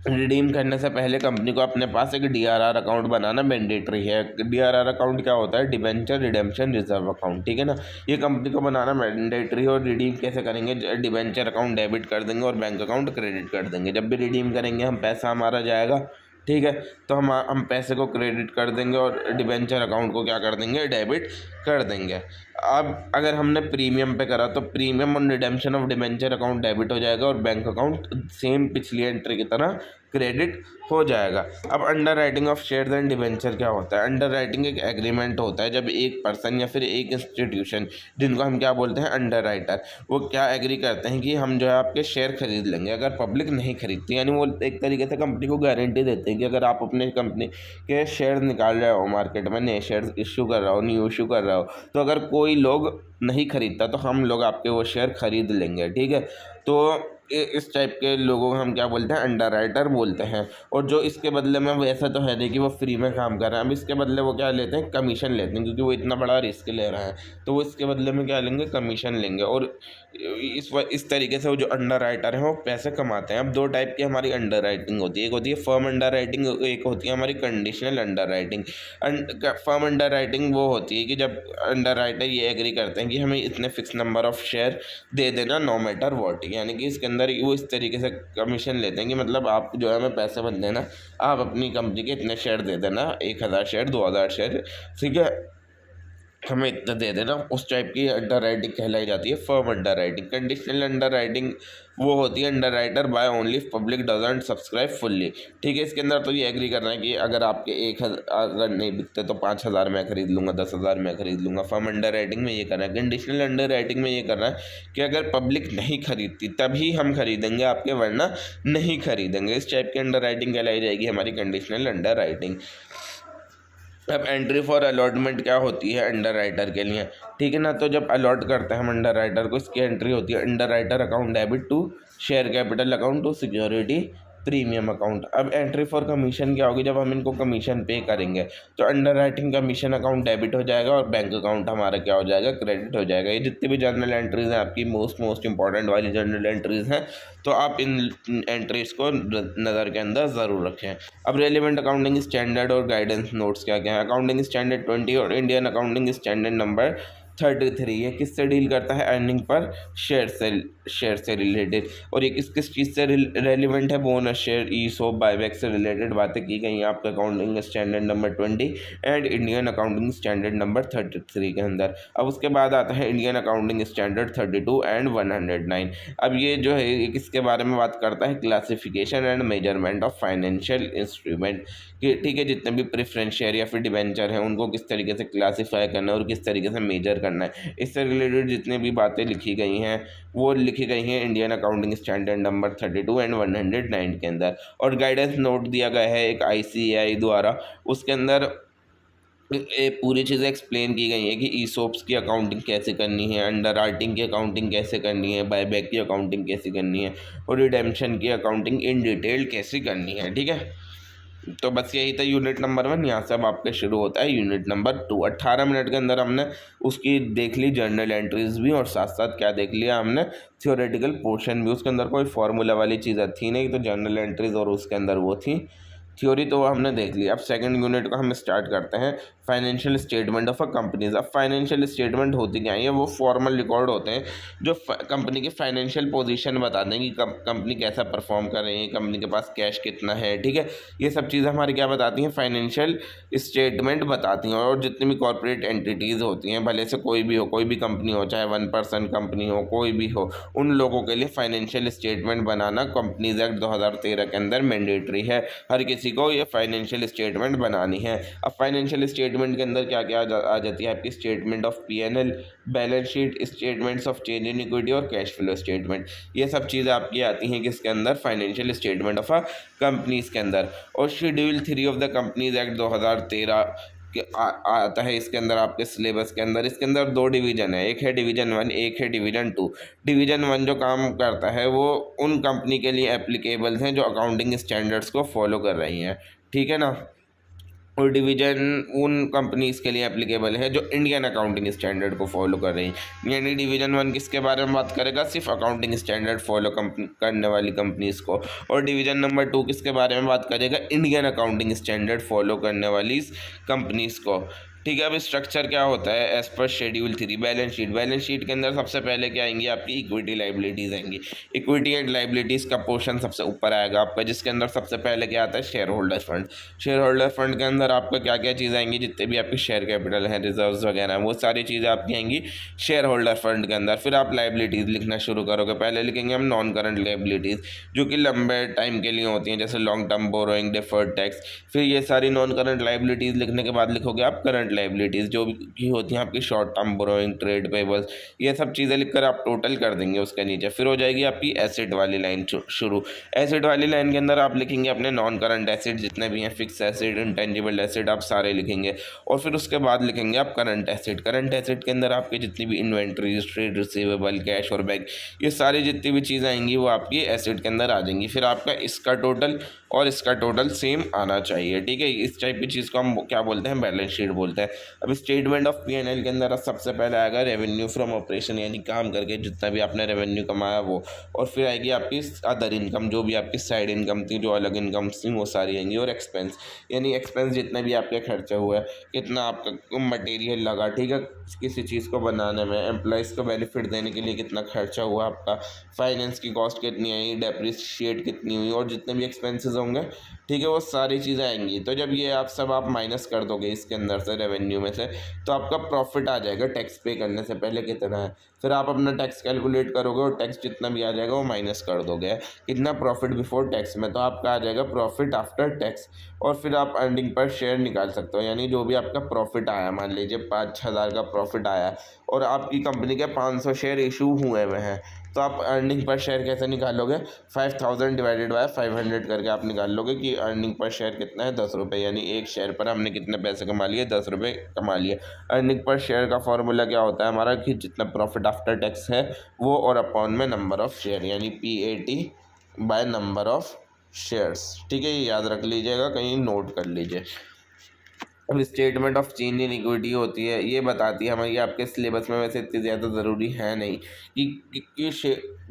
रिडीम करने से पहले कंपनी को अपने पास एक डीआरआर अकाउंट बनाना मैंडेटरी है। डीआरआर अकाउंट क्या होता है, डिबेंचर रिडेम्पशन रिजर्व अकाउंट, ठीक है ना। ये कंपनी को बनाना मैंडेटरी है। और रिडीम कैसे करेंगे, डिबेंचर अकाउंट डेबिट कर देंगे और बैंक अकाउंट क्रेडिट कर देंगे। जब भी रिडीम करेंगे हम, पैसा हमारा जाएगा, ठीक है, तो हम पैसे को क्रेडिट कर देंगे और डिबेंचर अकाउंट को क्या कर देंगे, डेबिट कर देंगे। अब अगर हमने प्रीमियम पे करा तो प्रीमियम और redemption of debenture account debit हो जाएगा और बैंक अकाउंट सेम पिछली एंट्री की तरह क्रेडिट हो जाएगा। अब under writing of shares and debenture क्या होता है, अंडर राइटिंग एक एग्रीमेंट होता है जब एक पर्सन या फिर एक इंस्टीट्यूशन, जिनको हम क्या बोलते हैं, अंडर राइटर, वो क्या एग्री करते हैं कि हम जो है आपके शेयर खरीद लेंगे अगर पब्लिक नहीं खरीदती। यानी वो एक तरीके से कंपनी को गारंटी देते हैं कि अगर आप अपने कंपनी के शेयर निकाल रहे हो मार्केट में, नए शेयर इशू कर रहे हो, न्यू इशू कर रहे हो, तो अगर कोई लोग नहीं खरीदता तो हम लोग आपके वो शेयर खरीद लेंगे, ठीक है। तो इस टाइप के लोगों को हम क्या बोलते हैं, अंडर राइटर बोलते हैं। और जो इसके बदले में, वैसा तो है नहीं कि वो फ्री में काम कर रहे हैं, अब इसके बदले वो क्या लेते हैं, कमीशन लेते हैं, क्योंकि वो इतना बड़ा रिस्क ले रहा है तो वो इसके बदले में क्या लेंगे, कमीशन लेंगे। और इस तरीके से वो जो अंडर राइटर हैं वो पैसे कमाते हैं। अब दो टाइप की हमारी अंडर राइटिंग होती है, एक होती है फर्म अंडर राइटिंग, एक होती है हमारी conditional under writing. Firm under writing वो होती है कि जब अंडर राइटर ये एग्री करते हैं कि हमें इतने फिक्स नंबर ऑफ शेयर दे देना नो मैटर वॉट, यानी कि इसके अंदर वो इस तरीके से कमीशन लेते हैं कि मतलब आप जो है हमें पैसे मत देना, आप अपनी कंपनी के इतने शेयर दे देना, 1000 शेयर, 2000 शेयर, ठीक है, हमें इतना दे देना। उस टाइप की अंडर राइटिंग कहलाई जाती है firm under writing. Conditional under writing वो होती है under writer by only public doesn't subscribe fully, ठीक है। इसके अंदर तो ये एग्री करना है कि अगर आपके 1000 अगर नहीं बिकते तो 5000 मैं खरीद लूँगा, 10,000 मैं खरीद लूँगा। फर्म अंडर राइटिंग में ये करना है। कंडीशनल अंडर राइटिंग में ये करना है कि अगर पब्लिक नहीं खरीदती तभी हम खरीदेंगे आपके, वरना नहीं खरीदेंगे। इस टाइप की अंडर राइटिंग कहलाई जाएगी हमारी कंडीशनल अंडर राइटिंग। अब एंट्री फॉर अलॉटमेंट क्या होती है अंडर राइटर के लिए, ठीक है ना। तो जब अलॉट करते हैं हम अंडर राइटर को, इसकी एंट्री होती है underwriter account debit to share capital account to security premium account. अब एंट्री फॉर कमीशन क्या होगी, जब हम इनको कमीशन पे करेंगे तो underwriting commission account debit हो जाएगा और बैंक अकाउंट हमारा क्या हो जाएगा, क्रेडिट हो जाएगा। ये जितनी भी जर्नल एंट्रीज हैं आपकी, मोस्ट इंपॉर्टेंट वाली जर्नल एंट्रीज हैं, तो आप इन एंट्रीज को नज़र के अंदर ज़रूर रखें। अब रेलिवेंट अकाउंटिंग स्टैंडर्ड और गाइडेंस नोट्स क्या क्या है। अकाउंटिंग स्टैंडर्ड 20 और इंडियन अकाउंटिंग स्टैंडर्ड नंबर 33, ये किससे डील करता है, अर्निंग पर शेयर से रिलेटेड। और ये किस किस चीज़ से रेलिवेंट है, बोनस शेयर, ईसोप, बायबैक से रिलेटेड बातें की गई हैं आपका accounting standard number 20 and Indian accounting standard number 33 के अंदर। अब उसके बाद आता है इंडियन अकाउंटिंग स्टैंडर्ड 32 एंड 109। अब ये जो है ये किसके बारे में बात करता है, classification and measurement of financial instrument, कि ठीक है जितने भी प्रेफरेंस शेयर या फिर डिबेंचर हैं उनको किस तरीके से क्लासीफाई करना है और किस तरीके से मेजर करना है। इससे रिलेटेड जितने भी बातें लिखी गई हैं वो लिखी गई हैं Indian accounting standard number 32 and 109 के अंदर। और गाइडेंस नोट दिया गया है एक ICAI द्वारा, उसके अंदर पूरी चीज़ें एक्सप्लेन की गई हैं कि ईसोप्स की अकाउंटिंग कैसे करनी है, अंडर राइटिंग की अकाउंटिंग कैसे करनी है, बायबैक की अकाउंटिंग कैसे करनी है और रिडेम्पशन की अकाउंटिंग इन डिटेल कैसे करनी है, ठीक है। तो बस यही था यूनिट नंबर 1। यहाँ से अब आपके शुरू होता है यूनिट नंबर 2। 18 मिनट के अंदर हमने उसकी देख ली जर्नल एंट्रीज भी, और साथ साथ क्या देख लिया हमने, थियोरेटिकल पोर्शन भी। उसके अंदर कोई फार्मूला वाली चीज़ थी नहीं, तो जर्नल एंट्रीज और उसके अंदर वो थी थ्योरी, तो हमने देख लिया। अब सेकंड यूनिट को हम स्टार्ट करते हैं, financial statement of a companies. अब फाइनेंशियल स्टेटमेंट होती क्या है, वो फॉर्मल रिकॉर्ड होते हैं जो कंपनी की फाइनेंशियल पोजीशन बताते हैं कि कंपनी कैसा परफॉर्म कर रही है, कंपनी के पास कैश कितना है, ठीक है। ये सब चीज़ें हमारी क्या बताती हैं, फाइनेंशियल स्टेटमेंट बताती हैं। और जितनी भी कॉर्पोरेट एंटिटीज़ होती हैं, भले से कोई भी हो, कोई भी कंपनी हो, चाहे 1% कंपनी हो, कोई भी हो, उन लोगों के लिए फाइनेंशियल स्टेटमेंट बनाना कंपनीज एक्ट 2013 के अंदर मैंडेटरी है। हर किसी किसी को ये फाइनेंशियल स्टेटमेंट बनानी है। अब फाइनेंशियल स्टेटमेंट के अंदर क्या क्या आ जाती है आपकी, statement of P&L, balance sheet, statements of change in equity और कैश फ्लो स्टेटमेंट। ये सब चीज़ें आपकी आती हैं किसके अंदर, financial statement of a companies के अंदर। और schedule 3 of the companies act 2013 आता है इसके अंदर आपके सिलेबस के अंदर। इसके अंदर 2 डिवीज़न है, एक है डिवीज़न 1, एक है डिवीज़न 2। डिवीज़न 1 जो काम करता है वो उन कंपनी के लिए एप्लीकेबल हैं जो अकाउंटिंग स्टैंडर्ड्स को फॉलो कर रही हैं, ठीक है ना। और डिवीज़न उन कंपनीज़ के लिए एप्लीकेबल है जो इंडियन अकाउंटिंग स्टैंडर्ड को फॉलो कर रही हैं। यानी डिवीज़न 1 किसके बारे में बात करेगा, सिर्फ अकाउंटिंग स्टैंडर्ड फॉलो करने वाली कंपनीज़ को। और डिवीज़न नंबर 2 किसके बारे में बात करेगा, इंडियन अकाउंटिंग स्टैंडर्ड फॉलो करने वाली कंपनीज़ को, ठीक है। अब स्ट्रक्चर क्या होता है एज पर schedule 3, balance sheet. Balance sheet के अंदर सबसे पहले क्या आएंगी आपकी, इक्विटी लाइबिलिटीज़ आएंगी। इक्विटी एंड लाइबिलिटीज़ का पोर्शन सबसे ऊपर आएगा आपका, जिसके अंदर सबसे पहले क्या आता है, share holder fund. Share holder fund के अंदर आपका क्या क्या चीज़ें आएंगी, जितने भी आपके शेयर कैपिटल हैं, रिजर्व्स वगैरह, वो सारी चीज़ें आपकी आएंगी शेयर होल्डर फंड के अंदर। फिर आप लाइबिलिटीज़ लिखना शुरू करोगे। पहले लिखेंगे हम नॉन करंट लाइबिलिटीज़, जो कि लंबे टाइम के लिए होती हैं, जैसे long term borrowing, deferred tax. फिर ये सारी नॉन करंट लाइबिलिटीज़ लिखने के बाद लिखोगे आप करंट लाइबिलिटीज़, जो की होती हैं आपकी short term borrowing, trade payables, ये सब चीज़ें लिखकर आप टोटल कर देंगे उसके नीचे। फिर हो जाएगी आपकी एसेट वाली लाइन शुरू। एसेट वाली लाइन के अंदर आप लिखेंगे अपने नॉन करंट एसेट जितने भी हैं, फिक्स एसेट, इंटेंजिबल एसेट, आप सारे लिखेंगे। और फिर उसके बाद लिखेंगे आप करंट एसेट। करंट एसेट के अंदर आपकी जितनी भी इन्वेंट्रीज, ट्रेड रिसीवेबल, कैश और बैंक, ये सारी जितनी भी चीज़ें आएंगी वो आपकी एसेट के अंदर आ जाएंगी। फिर आपका इसका टोटल और इसका टोटल सेम आना चाहिए, ठीक है। इस टाइप की चीज़ को हम क्या बोलते हैं, बैलेंस शीट बोलते हैं। अब स्टेटमेंट ऑफ P&L के अंदर सबसे पहले आएगा रेवेन्यू फ्रॉम ऑपरेशन, यानी काम करके जितना भी आपने रेवेन्यू कमाया वो। और फिर आएगी आपकी अदर इनकम, जो भी आपकी साइड इनकम थी, जो अलग इनकम थी, वो सारी आएंगी। और एक्सपेंस, यानी एक्सपेंस जितने भी आपके खर्चे हुए, कितना आपका मटेरियल लगा, ठीक है, किसी चीज़ को बनाने में, एम्प्लॉयज़ को बेनिफिट देने के लिए कितना खर्चा हुआ आपका, फाइनेंस की कॉस्ट कितनी आई, डेप्रिशिएट कितनी हुई, और जितने भी एक्सपेंसेस होंगे, ठीक है, वो सारी चीज़ें आएंगी। तो जब ये आप सब आप माइनस कर दोगे इसके अंदर से, रेवेन्यू में से, तो आपका प्रॉफिट आ जाएगा टैक्स पे करने से पहले कितना है। फिर आप अपना टैक्स कैलकुलेट करोगे और टैक्स जितना भी आ जाएगा वो माइनस कर दोगे, कितना प्रॉफिट बिफोर टैक्स में, तो आपका आ जाएगा प्रॉफिट आफ्टर टैक्स। और फिर आप अर्निंग पर शेयर निकाल सकते हो, यानी जो भी आपका प्रॉफिट आया, मान लीजिए 5,000 का प्रॉफिट आया और आपकी कंपनी के 500 शेयर इशू हुए हुए हैं, तो आप अर्निंग पर शेयर कैसे निकालोगे, 5,000 डिवाइडेड बाय 500 करके आप निकाल लोगे कि अर्निंग पर शेयर कितना है, 10 रुपये। यानी एक शेयर पर हमने कितने पैसे कमा लिए, 10 रुपये कमा लिए। अर्निंग पर शेयर का फॉर्मूला क्या होता है हमारा, कि जितना प्रॉफिट आफ्टर टैक्स है वो और अपॉन में नंबर ऑफ़ शेयर, यानी PAT by number of shares, ठीक है। ये याद रख लीजिएगा, कहीं नोट कर लीजिए। अब statement of change in equity होती है, ये बताती है हमें, ये आपके सिलेबस में वैसे इतनी ज़्यादा ज़रूरी है नहीं,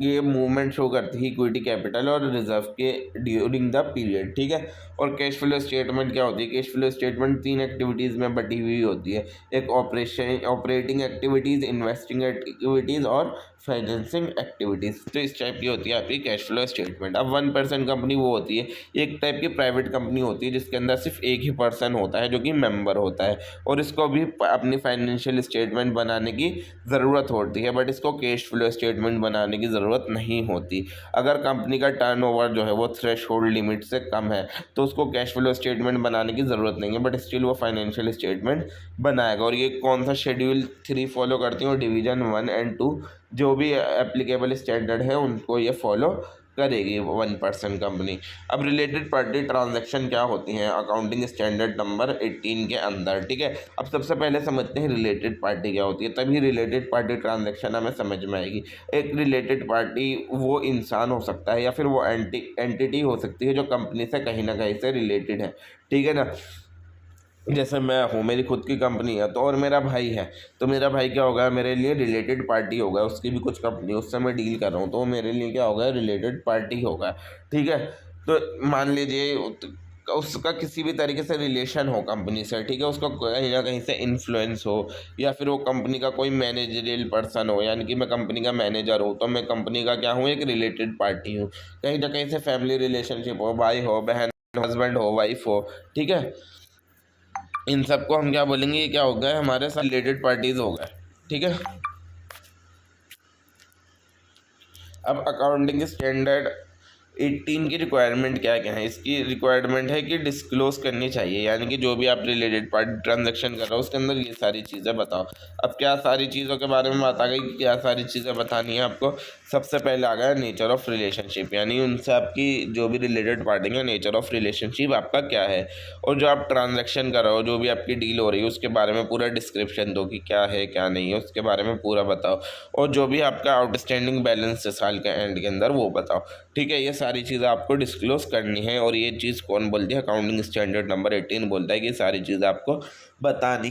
ये मूवमेंट शो करती है इक्विटी कैपिटल और रिजर्व के ड्यूरिंग द पीरियड, ठीक है। और कैश फ्लो स्टेटमेंट क्या होती है, कैश फ्लो स्टेटमेंट 3 एक्टिविटीज़ में बटी हुई होती है। एक ऑपरेटिंग एक्टिविटीज़, इन्वेस्टिंग एक्टिविटीज़ और फाइनेंसिंग एक्टिविटीज़। तो इस टाइप की होती है आपकी कैश फ्लो स्टेटमेंट। अब 1% कंपनी वो होती है, एक टाइप की प्राइवेट कंपनी होती है जिसके अंदर सिर्फ एक ही पर्सन होता है जो कि मेंबर होता है, और इसको भी अपनी फाइनेंशियल स्टेटमेंट बनाने की ज़रूरत होती है, बट इसको कैश फ्लो स्टेटमेंट बनाने की ज़रूरत नहीं होती। अगर कंपनी का टर्नओवर जो है वो थ्रेशोल्ड लिमिट से कम है तो उसको कैश फ्लो स्टेटमेंट बनाने की ज़रूरत नहीं है, बट स्टिल वो फाइनेंशियल स्टेटमेंट बनाएगा। और ये कौन सा शेड्यूल 3 फॉलो करती है, डिवीज़न 1 एंड 2 जो भी एप्लीकेबल स्टैंडर्ड है उनको ये फॉलो करेगी 1% कंपनी। अब रिलेटेड पार्टी ट्रांजैक्शन क्या होती हैं अकाउंटिंग स्टैंडर्ड नंबर 18 के अंदर, ठीक है। अब सबसे पहले समझते हैं रिलेटेड पार्टी क्या होती है, तभी रिलेटेड पार्टी ट्रांजैक्शन हमें समझ में आएगी। एक रिलेटेड पार्टी वो इंसान हो सकता है या फिर वो एंटिटी हो सकती है जो कंपनी से कहीं ना कहीं से रिलेटेड है, ठीक है ना। जैसे मैं हूँ, मेरी खुद की कंपनी है, तो और मेरा भाई है, तो मेरा भाई क्या होगा, मेरे लिए रिलेटेड पार्टी होगा। उसकी भी कुछ कंपनी, उससे मैं डील कर रहा हूँ, तो वो मेरे लिए क्या होगा, रिलेटेड पार्टी होगा, ठीक है। तो मान लीजिए उसका किसी भी तरीके से रिलेशन हो कंपनी से, ठीक है, उसको कहीं ना कहीं से इन्फ्लुएंस हो, या फिर वो कंपनी का कोई मैनेजरियल पर्सन हो, यानी कि मैं कंपनी का मैनेजर हूँ, तो मैं कंपनी का क्या हूँ, एक रिलेटेड पार्टी हूँ। कहीं ना कहीं से फैमिली रिलेशनशिप हो, भाई हो, बहन, हस्बैंड हो, वाइफ हो, ठीक है, इन सबको हम क्या बोलेंगे, ये क्या हो गए, हमारे साथ रिलेटेड पार्टीज हो गए, ठीक है। अब अकाउंटिंग स्टैंडर्ड 18 की रिक्वायरमेंट क्या क्या है? इसकी रिक्वायरमेंट है कि डिस्क्लोज करनी चाहिए, यानी कि जो भी आप रिलेटेड पार्टी ट्रांजैक्शन कर रहे हो उसके अंदर ये सारी चीज़ें बताओ। अब क्या सारी चीज़ों के बारे में बात आ गई कि क्या सारी चीज़ें बतानी है आपको। सबसे पहले आ गया नेचर ऑफ रिलेशनशिप, यानी उनसे आपकी जो भी रिलेटेड पार्टी है नेचर ऑफ रिलेशनशिप आपका क्या है, और जो आप ट्रांजेक्शन कर रहे हो, जो भी आपकी डील हो रही है उसके बारे में पूरा डिस्क्रिप्शन दो कि क्या है क्या नहीं है, उसके बारे में पूरा बताओ। और जो भी आपका आउटस्टैंडिंग बैलेंस है साल के एंड के अंदर वो बताओ। ठीक है, ये सारी चीज़ें आपको डिस्क्लोज करनी है, और ये चीज़ कौन बोलती है? अकाउंटिंग स्टैंडर्ड नंबर 18 बोलता है कि सारी चीज़ें आपको बतानी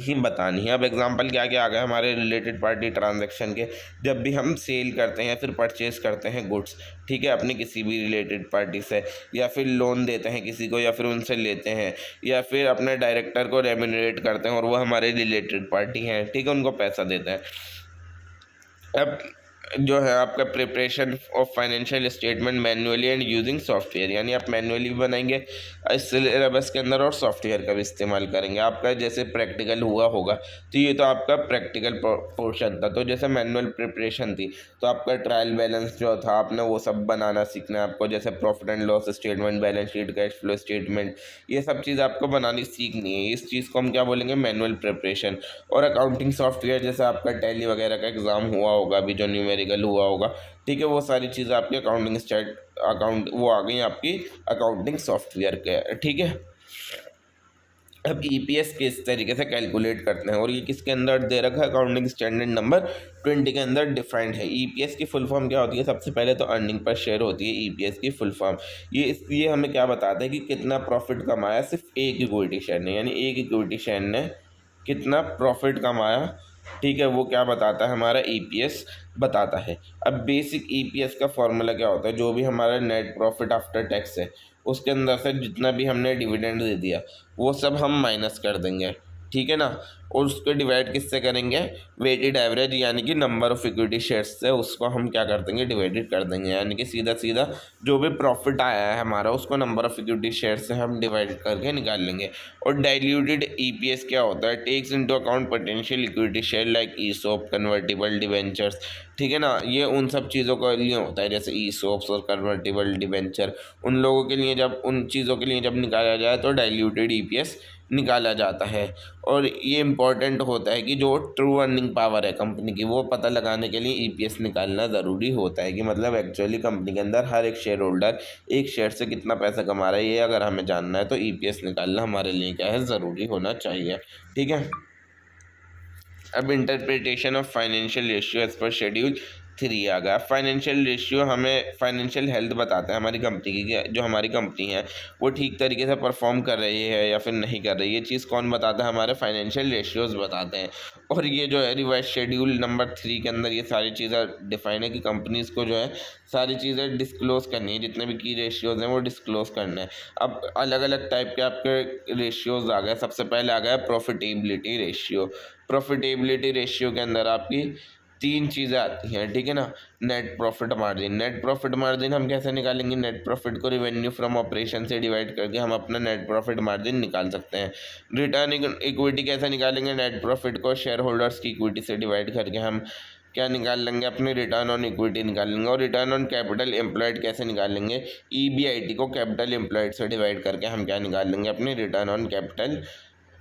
है। अब एग्जांपल क्या क्या आ गया हमारे रिलेटेड पार्टी ट्रांजैक्शन के? जब भी हम सेल करते हैं फिर परचेज करते हैं गुड्स, ठीक है, अपनी किसी भी रिलेटेड पार्टी से, या फिर लोन देते हैं किसी को, या फिर उनसे लेते हैं, या फिर अपने डायरेक्टर को रेम्यूनरेट करते हैं और वो हमारे रिलेटेड पार्टी हैं, ठीक है, उनको पैसा देते हैं। अब जो है आपका preparation of financial statement manually and using software, यानी आप मैन्युअली भी बनाएंगे इस सिलेबस के अंदर और सॉफ्टवेयर का भी इस्तेमाल करेंगे। आपका जैसे प्रैक्टिकल हुआ होगा तो ये तो आपका प्रैक्टिकल पोर्शन था। तो जैसे मैनुअल प्रिपरेशन थी तो आपका ट्रायल बैलेंस जो था आपने वो सब बनाना सीखना है आपको, जैसे profit and loss statement, balance sheet, cash flow statement, ये सब चीज़ आपको बनानी सीखनी है। इस चीज़ को हम क्या बोलेंगे? Manual preparation. और अकाउंटिंग सॉफ्टवेयर जैसे आपका टैली वगैरह का एग्ज़ाम हुआ होगा अभी, जो न्यूमेरिकल हुआ होगा, ठीक है, वो सारी चीज़ें आपकी अकाउंट वो आ गई आपकी अकाउंटिंग सॉफ्टवेयर के, ठीक है। अब ईपीएस किस तरीके से कैलकुलेट करते हैं, और ये किसके अंदर दे रखा है? अकाउंटिंग स्टैंडर्ड नंबर 20 के अंदर डिफाइंड है। ईपीएस की फुल फॉर्म क्या होती है? सबसे पहले तो अर्निंग पर शेयर होती है ईपीएस की फुल फॉर्म। ये हमें क्या बताता है कि कितना प्रॉफिट कमाया सिर्फ एक इक्विटी शेयर ने, यानी एक इक्विटी शेयर ने कितना प्रॉफिट कमाया, ठीक है, वो क्या बताता है? हमारा ईपीएस बताता है। अब बेसिक ईपीएस का फॉर्मूला क्या होता है? जो भी हमारा नेट प्रॉफिट आफ्टर टैक्स है उसके अंदर से जितना भी हमने डिविडेंड दे दिया वो सब हम माइनस कर देंगे, ठीक है ना, और उसको डिवाइड किससे करेंगे? वेटेड एवरेज, यानी कि नंबर ऑफ इक्विटी शेयर्स से उसको हम क्या कर देंगे? डिवाइडेड कर देंगे, यानी कि सीधा सीधा जो भी प्रॉफिट आया है हमारा उसको नंबर ऑफ इक्विटी शेयर से हम डिवाइड करके निकाल लेंगे। और डाइल्यूटेड ईपीएस क्या होता है? Takes into account potential equity share like ESOP, convertible debentures, ठीक है ना, ये उन सब चीज़ों के लिए होता है, जैसे ईसोप्स और कन्वर्टिबल डिवेंचर, उन लोगों के लिए जब उन चीज़ों के लिए जब निकाला जाए तो डाइल्यूटेड ईपीएस निकाला जाता है। और ये इम्पॉर्टेंट होता है कि जो ट्रू अर्निंग पावर है कंपनी की वो पता लगाने के लिए ईपीएस निकालना ज़रूरी होता है, कि मतलब एक्चुअली कंपनी के अंदर हर एक शेयर होल्डर एक शेयर से कितना पैसा कमा रहा है, ये अगर हमें जानना है तो ईपीएस निकालना हमारे लिए क्या है? ज़रूरी होना चाहिए, ठीक है। अब interpretation of financial ratio as पर शेड्यूल 3 आ गया। फाइनेंशियल रेशियो हमें फाइनेंशियल हेल्थ बताता है हमारी कंपनी की, कि जो हमारी कंपनी है वो ठीक तरीके से परफॉर्म कर रही है या फिर नहीं कर रही है। ये चीज़ कौन बताता है? हमारे फाइनेंशियल रेशियोज़ बताते हैं। और ये जो है रिवाइज शेड्यूल नंबर 3 के अंदर ये सारी चीज़ें डिफाइन है कि कंपनीज़ को जो है सारी चीज़ें डिस्क्लोज़ करनी है, जितने भी की रेशियोज़ हैं वो डिस्क्लोज़ करना है। अब अलग अलग टाइप के आपके रेशियोज़ आ गए। सबसे पहले आ गया प्रॉफिटेबिलिटी रेशियो। प्रॉफिटेबिलिटी रेशियो के अंदर आपकी 3 चीज़ें आती हैं, ठीक है ना। Net profit margin, net profit margin हम कैसे निकालेंगे? नेट प्रॉफिट को रेवेन्यू फ्रॉम ऑपरेशन से डिवाइड करके हम अपना नेट प्रॉफिट मार्जिन निकाल सकते हैं। रिटर्न इक्विटी कैसे निकालेंगे? नेट प्रॉफिट को शेयर होल्डर्स की इक्विटी से डिवाइड करके हम क्या निकाल लेंगे? अपनी रिटर्न ऑन इक्विटी निकाल लेंगे। और रिटर्न ऑन कैपिटल एम्प्लॉयड कैसे निकाल लेंगे? ईबीआईटी को कैपिटल एम्प्लॉयड से डिवाइड करके हम क्या निकाल लेंगे? अपनी रिटर्न ऑन कैपिटल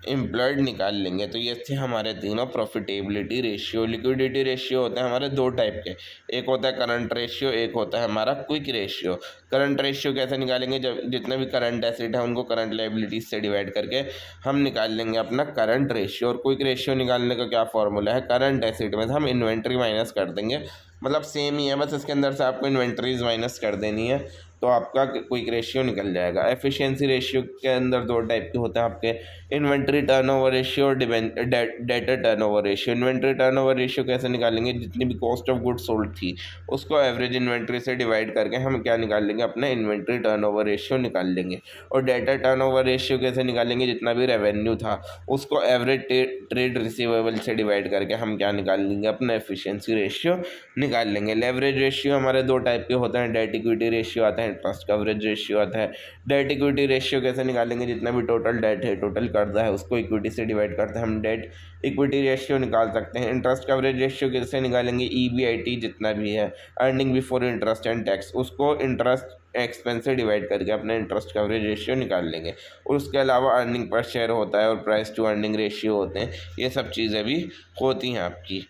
एम्प्लॉयड निकाल लेंगे। तो ये थे हमारे तीनों प्रॉफिटेबिलिटी रेशियो। लिक्विडिटी रेशियो होते हैं हमारे 2 टाइप के, एक होता है करंट रेशियो, एक होता है हमारा क्विक रेशियो। करंट रेशियो कैसे निकालेंगे? जब जितने भी करंट एसेट है उनको करंट लायबिलिटीज से डिवाइड करके हम निकाल लेंगे अपना करंट रेशियो। और क्विक रेशियो निकालने का क्या फॉर्मूला है? करंट एसेट में से हम इन्वेंट्री माइनस कर देंगे, मतलब सेम ही है, बस इसके अंदर से आपको इन्वेंट्रीज माइनस कर देनी है तो आपका क्विक रेशियो निकल जाएगा। एफिशिएंसी रेशियो के अंदर 2 टाइप के होते हैं आपके, इन्वेंट्री टर्नओवर रेशियो और debtor turnover ratio. Inventory turnover ratio कैसे निकालेंगे? जितनी भी कॉस्ट ऑफ गुड्स सोल्ड थी उसको एवरेज इन्वेंट्री से डिवाइड करके हम क्या निकाल लेंगे? अपना इन्वेंट्री टर्नओवर रेशियो निकाल लेंगे। और डेटर टर्नओवर रेशियो कैसे निकालेंगे? जितना भी रेवेन्यू था उसको एवरेज ट्रेड रिसीवेबल से डिवाइड करके हम क्या निकाल लेंगे? अपना एफिशिएंसी रेशियो निकाल लेंगे। लेवरेज रेशियो हमारे 2 टाइप के होते हैं, डेट इक्विटी रेशियो आता है, इंटरेस्ट कवरेज रेशियो आता है। डेट इक्विटी रेशियो कैसे निकालेंगे? जितना भी टोटल डेट है, टोटल कर्जा है, उसको इक्विटी से डिवाइड करते हैं हम डेट इक्विटी रेशियो निकाल सकते हैं। इंटरेस्ट कवरेज रेशियो कैसे निकालेंगे? ईबीआईटी जितना भी है, earning before interest and tax, उसको इंटरेस्ट एक्सपेंस से डिवाइड करके अपना इंटरेस्ट कवरेज रेशियो निकाल लेंगे। और उसके अलावा अर्निंग पर शेयर होता है और प्राइस टू अर्निंग रेशियो होते हैं, ये सब चीज़ें भी होती हैं आपकी।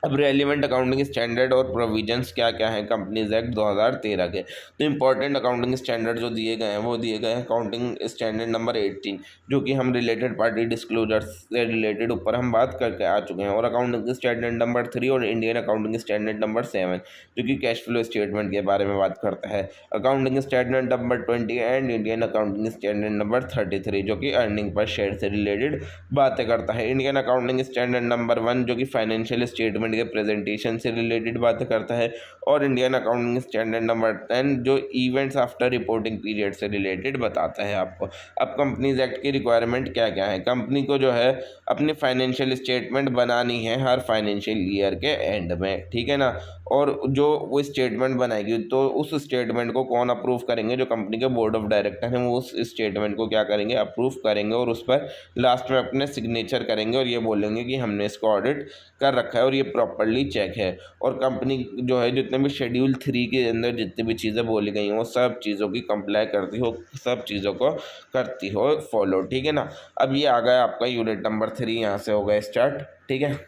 अब रेलिवेंट अकाउंटिंग स्टैंडर्ड और प्रोविजंस क्या क्या हैं कंपनीज एक्ट 2013 के। तो इंपॉर्टेंट अकाउंटिंग स्टैंडर्ड जो दिए गए हैं वो दिए गए हैं अकाउंटिंग स्टैंडर्ड नंबर 18, जो कि हम रिलेटेड पार्टी डिस्क्लोजर्स से रिलेटेड ऊपर हम बात करके आ चुके हैं, और अकाउंटिंग स्टैंडर्ड नंबर 3 और इंडियन अकाउंटिंग स्टैंडर्ड नंबर 7, जो कि कैश फ्लो स्टेटमेंट के बारे में बात करता है। Accounting standard number 20 and Indian accounting standard number 33, जो कि अर्निंग पर शेयर से रिलेटेड बातें करता है। इंडियन अकाउंटिंग स्टैंडर्ड नंबर 1 जो कि फाइनेंशियल स्टेटमेंट के प्रेजेंटेशन से रिलेटेड बातें करता है, और इंडियन अकाउंटिंग स्टैंडर्ड नंबर 10 जो इवेंट्स आफ्टर रिपोर्टिंग पीरियड से रिलेटेड बताता है आपको। अब कंपनीज एक्ट की रिक्वायरमेंट क्या क्या है। कंपनी को जो है अपनी फाइनेंशियल स्टेटमेंट बनानी है हर फाइनेंशियल ईयर के एंड में, ठीक है ना। और जो वो स्टेटमेंट बनाएगी तो उस स्टेटमेंट को कौन अप्रूव करेंगे, जो कंपनी के बोर्ड ऑफ डायरेक्टर हैं वो उस स्टेटमेंट को क्या करेंगे, अप्रूव करेंगे, और उस पर लास्ट में अपने सिग्नेचर करेंगे और ये बोलेंगे कि हमने इसको ऑडिट कर रखा है और ये प्रॉपर्ली चेक है। और कंपनी जो है जितने भी शेड्यूल 3 के अंदर जितनी भी चीज़ें बोली गई हैं वो सब चीज़ों की कंप्लाई करती हो, सब चीज़ों को करती हो फॉलो, ठीक है ना। अब ये आ गया आपका यूनिट नंबर 3, यहाँ से हो गया स्टार्ट, ठीक है।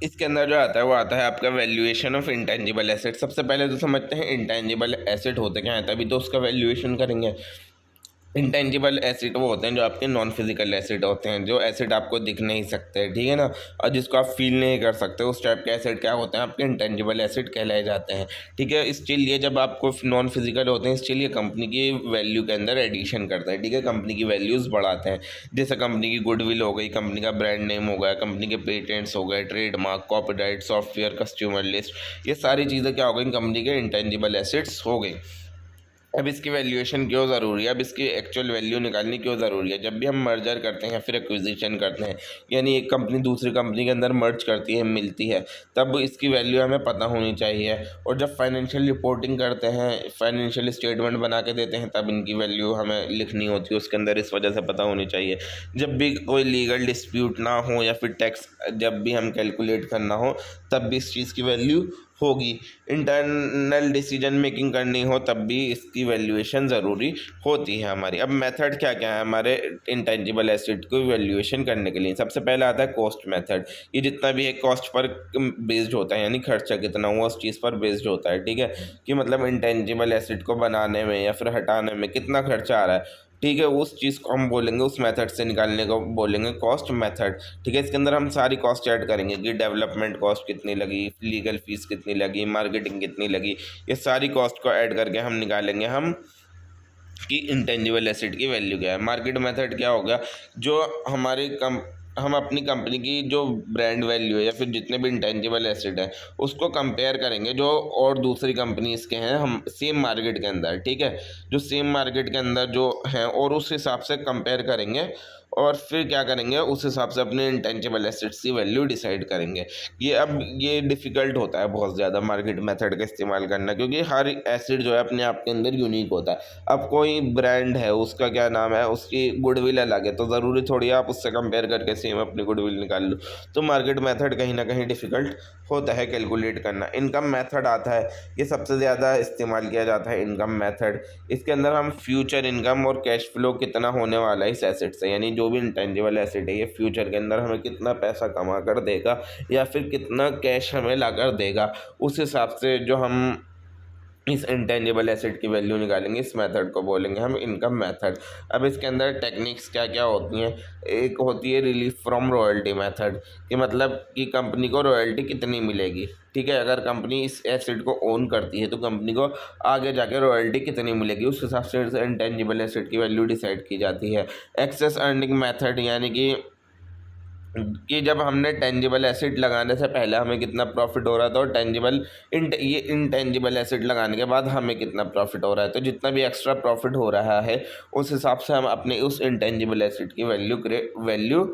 इसके अंदर जो आता है वो आता है आपका वैल्यूएशन ऑफ इंटेंजिबल एसेट। सबसे पहले तो समझते हैं इंटेंजिबल एसेट होते क्या हैं, तभी तो उसका वैल्यूएशन करेंगे। इंटेंजिबल एसेट वो होते हैं जो आपके नॉन फिजिकल एसेट होते हैं, जो एसेट आपको दिख नहीं सकते, ठीक है ना, और जिसको आप फील नहीं कर सकते, उस टाइप के एसेट क्या होते हैं, आपके इंटेंजिबल एसेट कहलाए जाते हैं, ठीक है। इसके लिए जब आपको नॉन फिजिकल होते हैं, इसके लिए कंपनी की वैल्यू के अंदर एडिशन करते हैं, ठीक है, कंपनी की वैल्यूज़ बढ़ाते हैं। जैसे कंपनी की गुडविल हो गई, कंपनी का ब्रांड नेम हो गया, कंपनी के पेटेंट्स हो गए, trademark, copyright, software, customer list, ये सारी चीज़ें क्या हो गई, कंपनी के इंटेंजिबल एसेट्स हो गई। अब इसकी वैल्यूएशन क्यों ज़रूरी है, अब इसकी एक्चुअल वैल्यू निकालनी क्यों ज़रूरी है। जब भी हम मर्जर करते हैं या फिर एक्विजिशन करते हैं, यानी एक कंपनी दूसरी कंपनी के अंदर मर्ज करती है, मिलती है, तब इसकी वैल्यू हमें पता होनी चाहिए। और जब फाइनेंशियल रिपोर्टिंग करते हैं, फाइनेंशियल स्टेटमेंट बना के देते हैं, तब इनकी वैल्यू हमें लिखनी होती है उसके अंदर, इस वजह से पता होनी चाहिए। जब भी कोई लीगल डिस्प्यूट ना हो या फिर टैक्स जब भी हम कैलकुलेट करना हो, तब भी इस चीज़ की वैल्यू होगी। इंटरनल डिसीजन मेकिंग करनी हो तब भी इसकी वैल्यूएशन ज़रूरी होती है हमारी। अब मेथड क्या क्या है हमारे इंटेंजिबल एसेट को वैल्यूएशन करने के लिए। सबसे पहला आता है कॉस्ट मेथड। ये जितना भी है कॉस्ट पर बेस्ड होता है, यानी खर्चा कितना हुआ उस चीज़ पर बेस्ड होता है, ठीक है, कि मतलब इंटेंजिबल एसेट को बनाने में या फिर हटाने में कितना खर्चा आ रहा है, ठीक है, उस चीज़ को हम बोलेंगे, उस मेथड से निकालने को बोलेंगे कॉस्ट मेथड, ठीक है। इसके अंदर हम सारी कॉस्ट ऐड करेंगे कि डेवलपमेंट कॉस्ट कितनी लगी, लीगल फीस कितनी लगी, मार्केटिंग कितनी लगी, ये सारी कॉस्ट को ऐड करके हम निकालेंगे हम कि इंटेंजिबल एसेट की वैल्यू क्या है। मार्केट मेथड क्या होगा, जो हमारी हम अपनी कंपनी की जो ब्रांड वैल्यू है या फिर जितने भी इंटेंजिबल एसेट है उसको कंपेयर करेंगे जो और दूसरी कंपनीज के हैं हम सेम मार्केट के अंदर, ठीक है, जो सेम मार्केट के अंदर जो हैं, और उस हिसाब से कंपेयर करेंगे और फिर क्या करेंगे, उस हिसाब से अपने इंटेंजिबल एसेट्स की वैल्यू डिसाइड करेंगे। ये डिफ़िकल्ट होता है बहुत ज़्यादा मार्केट मेथड का इस्तेमाल करना, क्योंकि हर एसेट जो है अपने आप के अंदर यूनिक होता है। अब कोई ब्रांड है, उसका क्या नाम है, उसकी गुडविल अलग है, तो ज़रूरी थोड़ी आप उससे कंपेयर करके सेम अपनी गुडविल निकाल लो। तो मार्केट मेथड कहीं ना कहीं डिफ़िकल्ट होता है कैलकुलेट करना। इनकम मेथड आता है, ये सबसे ज़्यादा इस्तेमाल किया जाता है इनकम मेथड। इसके अंदर हम फ्यूचर इनकम और कैश फ्लो कितना होने वाला है इस एसेट से, यानी जो भी इंटेंजिबल एसेट है ये फ्यूचर के अंदर हमें कितना पैसा कमा कर देगा या फिर कितना कैश हमें ला कर देगा, उस हिसाब से जो हम इस इंटेंजिबल एसेट की वैल्यू निकालेंगे, इस मेथड को बोलेंगे हम इनकम मेथड। अब इसके अंदर टेक्निक्स क्या क्या होती हैं, एक होती है रिलीफ फ्रॉम रॉयल्टी मेथड, कि मतलब कि कंपनी को रॉयल्टी कितनी मिलेगी, ठीक है, अगर कंपनी इस एसेट को ओन करती है तो कंपनी को आगे जाके रॉयल्टी कितनी मिलेगी, उस हिसाब से इंटेंजिबल एसेट की वैल्यू डिसाइड की जाती है। एक्सेस अर्निंग मेथड, यानी कि जब हमने टेंजिबल एसेट लगाने से पहले हमें कितना प्रॉफिट हो रहा था और ये इंटेंजिबल एसेट लगाने के बाद हमें कितना प्रॉफिट हो रहा है, तो जितना भी एक्स्ट्रा प्रॉफिट हो रहा है उस हिसाब से हम अपने उस इंटेंजिबल एसेट की वैल्यू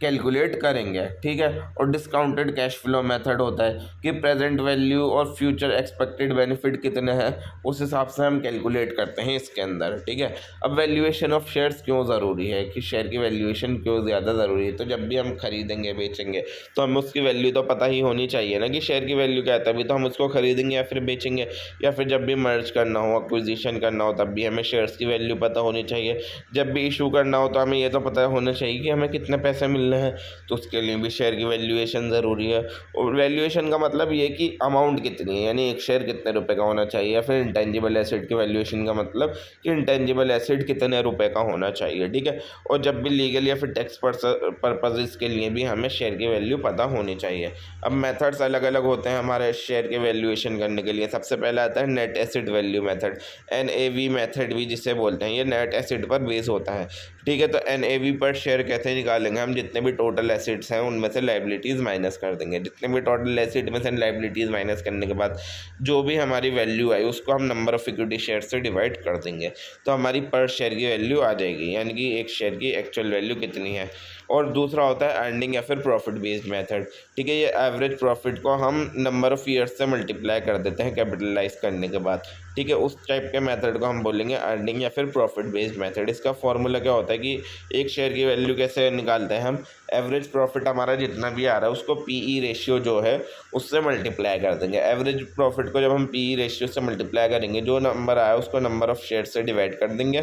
कैलकुलेट करेंगे, ठीक है। और डिस्काउंटेड कैश फ्लो मेथड होता है कि प्रेजेंट वैल्यू और फ्यूचर एक्सपेक्टेड बेनिफिट कितने हैं उस हिसाब से हम कैलकुलेट करते हैं इसके अंदर, ठीक है। अब वैल्यूएशन ऑफ शेयर्स क्यों ज़रूरी है, कि शेयर की वैल्यूएशन क्यों ज़्यादा ज़रूरी है, तो जब भी हम खरीदेंगे बेचेंगे तो हमें उसकी वैल्यू तो पता ही होनी चाहिए ना कि शेयर की वैल्यू क्या है, तभी तो हम उसको खरीदेंगे या फिर बेचेंगे। या फिर जब भी मर्ज करना हो, एक्विजिशन करना हो, तब भी हमें शेयर्स की वैल्यू पता होनी चाहिए। जब भी इशू करना हो तो हमें ये तो पता होना चाहिए कि हमें कितने पैसे मिलने हैं, तो उसके लिए भी शेयर की वैल्यूएशन ज़रूरी है। और वैल्यूएशन का मतलब ये कि अमाउंट कितनी है, यानी एक शेयर कितने रुपए का होना चाहिए। या फिर इंटेंजिबल एसेट की वैल्यूएशन का मतलब कि इंटेंजिबल एसेट कितने रुपए का होना चाहिए, ठीक है। और जब भी लीगल या फिर टैक्स पर्पजेज़ के लिए भी हमें शेयर की वैल्यू पता होनी चाहिए। अब मेथड्स अलग अलग होते हैं हमारे शेयर के वैल्यूएशन करने के लिए। सबसे पहला आता है net asset value method, NAV method भी जिसे बोलते हैं। ये नेट एसेट पर बेस होता है, ठीक है। तो NAV पर शेयर कैसे निकालेंगे, हम जितने भी टोटल एसेट्स हैं उनमें से लाइबिलिटीज़ माइनस कर देंगे। जितने भी टोटल एसेट में से लाइबिलिटीज़ माइनस करने के बाद जो भी हमारी वैल्यू आई उसको हम नंबर ऑफ इक्विटी शेयर से डिवाइड कर देंगे, तो हमारी पर शेयर की वैल्यू आ जाएगी, यानी कि एक शेयर की एक्चुअल वैल्यू कितनी है। और दूसरा होता है अर्निंग या फिर प्रॉफिट बेस्ड मेथड, ठीक है। ये एवरेज प्रॉफिट को हम नंबर ऑफ़ ईयर्स से मल्टीप्लाई कर देते हैं कैपिटलाइज करने के बाद, ठीक है। उस टाइप के मेथड को हम बोलेंगे अर्निंग या फिर प्रॉफिट बेस्ड मेथड। इसका फॉर्मूला क्या होता है कि एक शेयर की वैल्यू कैसे निकालते हैं हम, एवरेज प्रॉफिट हमारा जितना भी आ रहा है उसको PE रेशियो जो है उससे मल्टीप्लाई कर देंगे। एवरेज प्रॉफिट को जब हम PE रेशियो से मल्टीप्लाई करेंगे, जो नंबर आया उसको नंबर ऑफ़ शेयर से डिवाइड कर देंगे,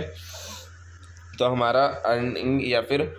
तो हमारा अर्निंग या फिर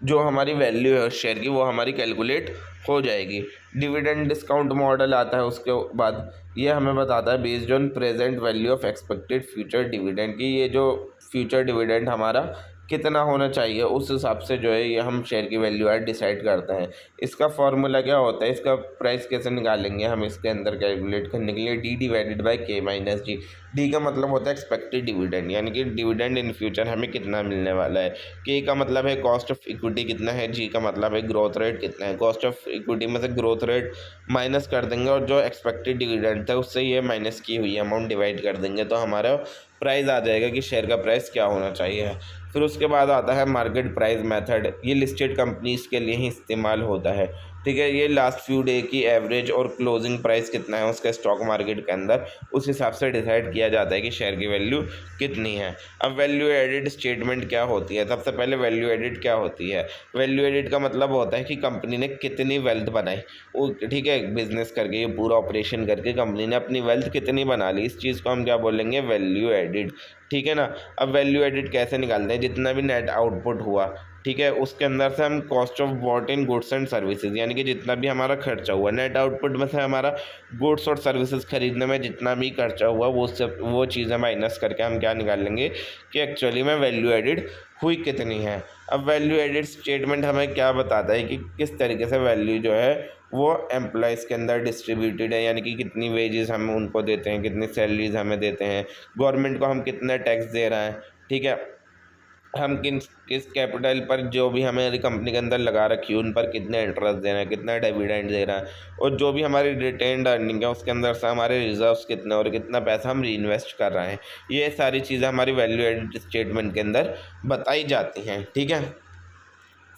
जो हमारी वैल्यू है उस शेयर की वो हमारी कैलकुलेट हो जाएगी। डिविडेंड डिस्काउंट मॉडल आता है उसके बाद, ये हमें बताता है based on present value of expected future dividend, की ये जो फ्यूचर डिविडेंड हमारा कितना होना चाहिए उस हिसाब से जो है ये हम शेयर की वैल्यू है डिसाइड करते हैं। इसका फॉर्मूला क्या होता है, इसका प्राइस कैसे निकालेंगे हम इसके अंदर कैलकुलेट करने के लिए, D divided by K minus G। D का मतलब होता है एक्सपेक्टेड डिविडेंड, यानी कि डिविडेंड इन फ्यूचर हमें कितना मिलने वाला है। K का मतलब है कॉस्ट ऑफ इक्विटी कितना है, G का मतलब है ग्रोथ रेट कितना है। कॉस्ट ऑफ इक्विटी में से ग्रोथ रेट माइनस कर देंगे और जो एक्सपेक्टेड डिविडेंड था उससे ये माइनस की हुई अमाउंट डिवाइड कर देंगे, तो हमारा प्राइस आ जाएगा कि शेयर का प्राइस क्या होना चाहिए। फिर उसके बाद आता है मार्केट प्राइस मेथड, ये लिस्टेड कंपनीज़ के लिए ही इस्तेमाल होता है, ठीक है। ये लास्ट फ्यू डे की एवरेज और क्लोजिंग प्राइस कितना है उसका स्टॉक मार्केट के अंदर, उस हिसाब से डिसाइड किया जाता है कि शेयर की वैल्यू कितनी है। अब वैल्यू एडिड स्टेटमेंट क्या होती है, सबसे पहले वैल्यू एडिड क्या होती है। वैल्यू एडिड का मतलब होता है कि कंपनी ने कितनी वेल्थ बनाई, वो ठीक है, बिजनेस करके ये पूरा ऑपरेशन करके कंपनी ने अपनी वेल्थ कितनी बना ली, इस चीज़ को हम क्या बोलेंगे, वैल्यू एडिड, ठीक है ना। अब वैल्यू एडिड कैसे निकालते हैं, जितना भी नेट आउटपुट हुआ, ठीक है, उसके अंदर से हम cost of bought in goods and services, यानी कि जितना भी हमारा खर्चा हुआ, नेट आउटपुट में से हमारा गुड्स और सर्विसेज खरीदने में जितना भी खर्चा हुआ वो चीज़ें माइनस करके हम क्या निकाल लेंगे कि एक्चुअली में वैल्यू एडिड हुई कितनी है। अब वैल्यू एडिड स्टेटमेंट हमें क्या बताता है कि किस तरीके से वैल्यू जो है वो एम्प्लॉयज़ के अंदर डिस्ट्रीब्यूटेड है, यानी कि कितनी वेजेस हम उनको देते हैं, कितनी सैलरीज हमें देते हैं, गवर्नमेंट को हम कितना टैक्स दे रहे हैं, ठीक है, हम किस कैपिटल पर जो भी हमारी कंपनी के अंदर लगा रखी है उन पर कितने इंटरेस्ट दे रहे हैं, कितना डिविडेंड दे रहा है, और जो भी हमारी रिटेन्ड अर्निंग है उसके अंदर से हमारे रिजर्व्स कितने और कितना पैसा हम री इन्वेस्ट कर रहे हैं, ये सारी चीज़ें हमारी वैल्यू एडिड स्टेटमेंट के अंदर बताई जाती हैं, ठीक है।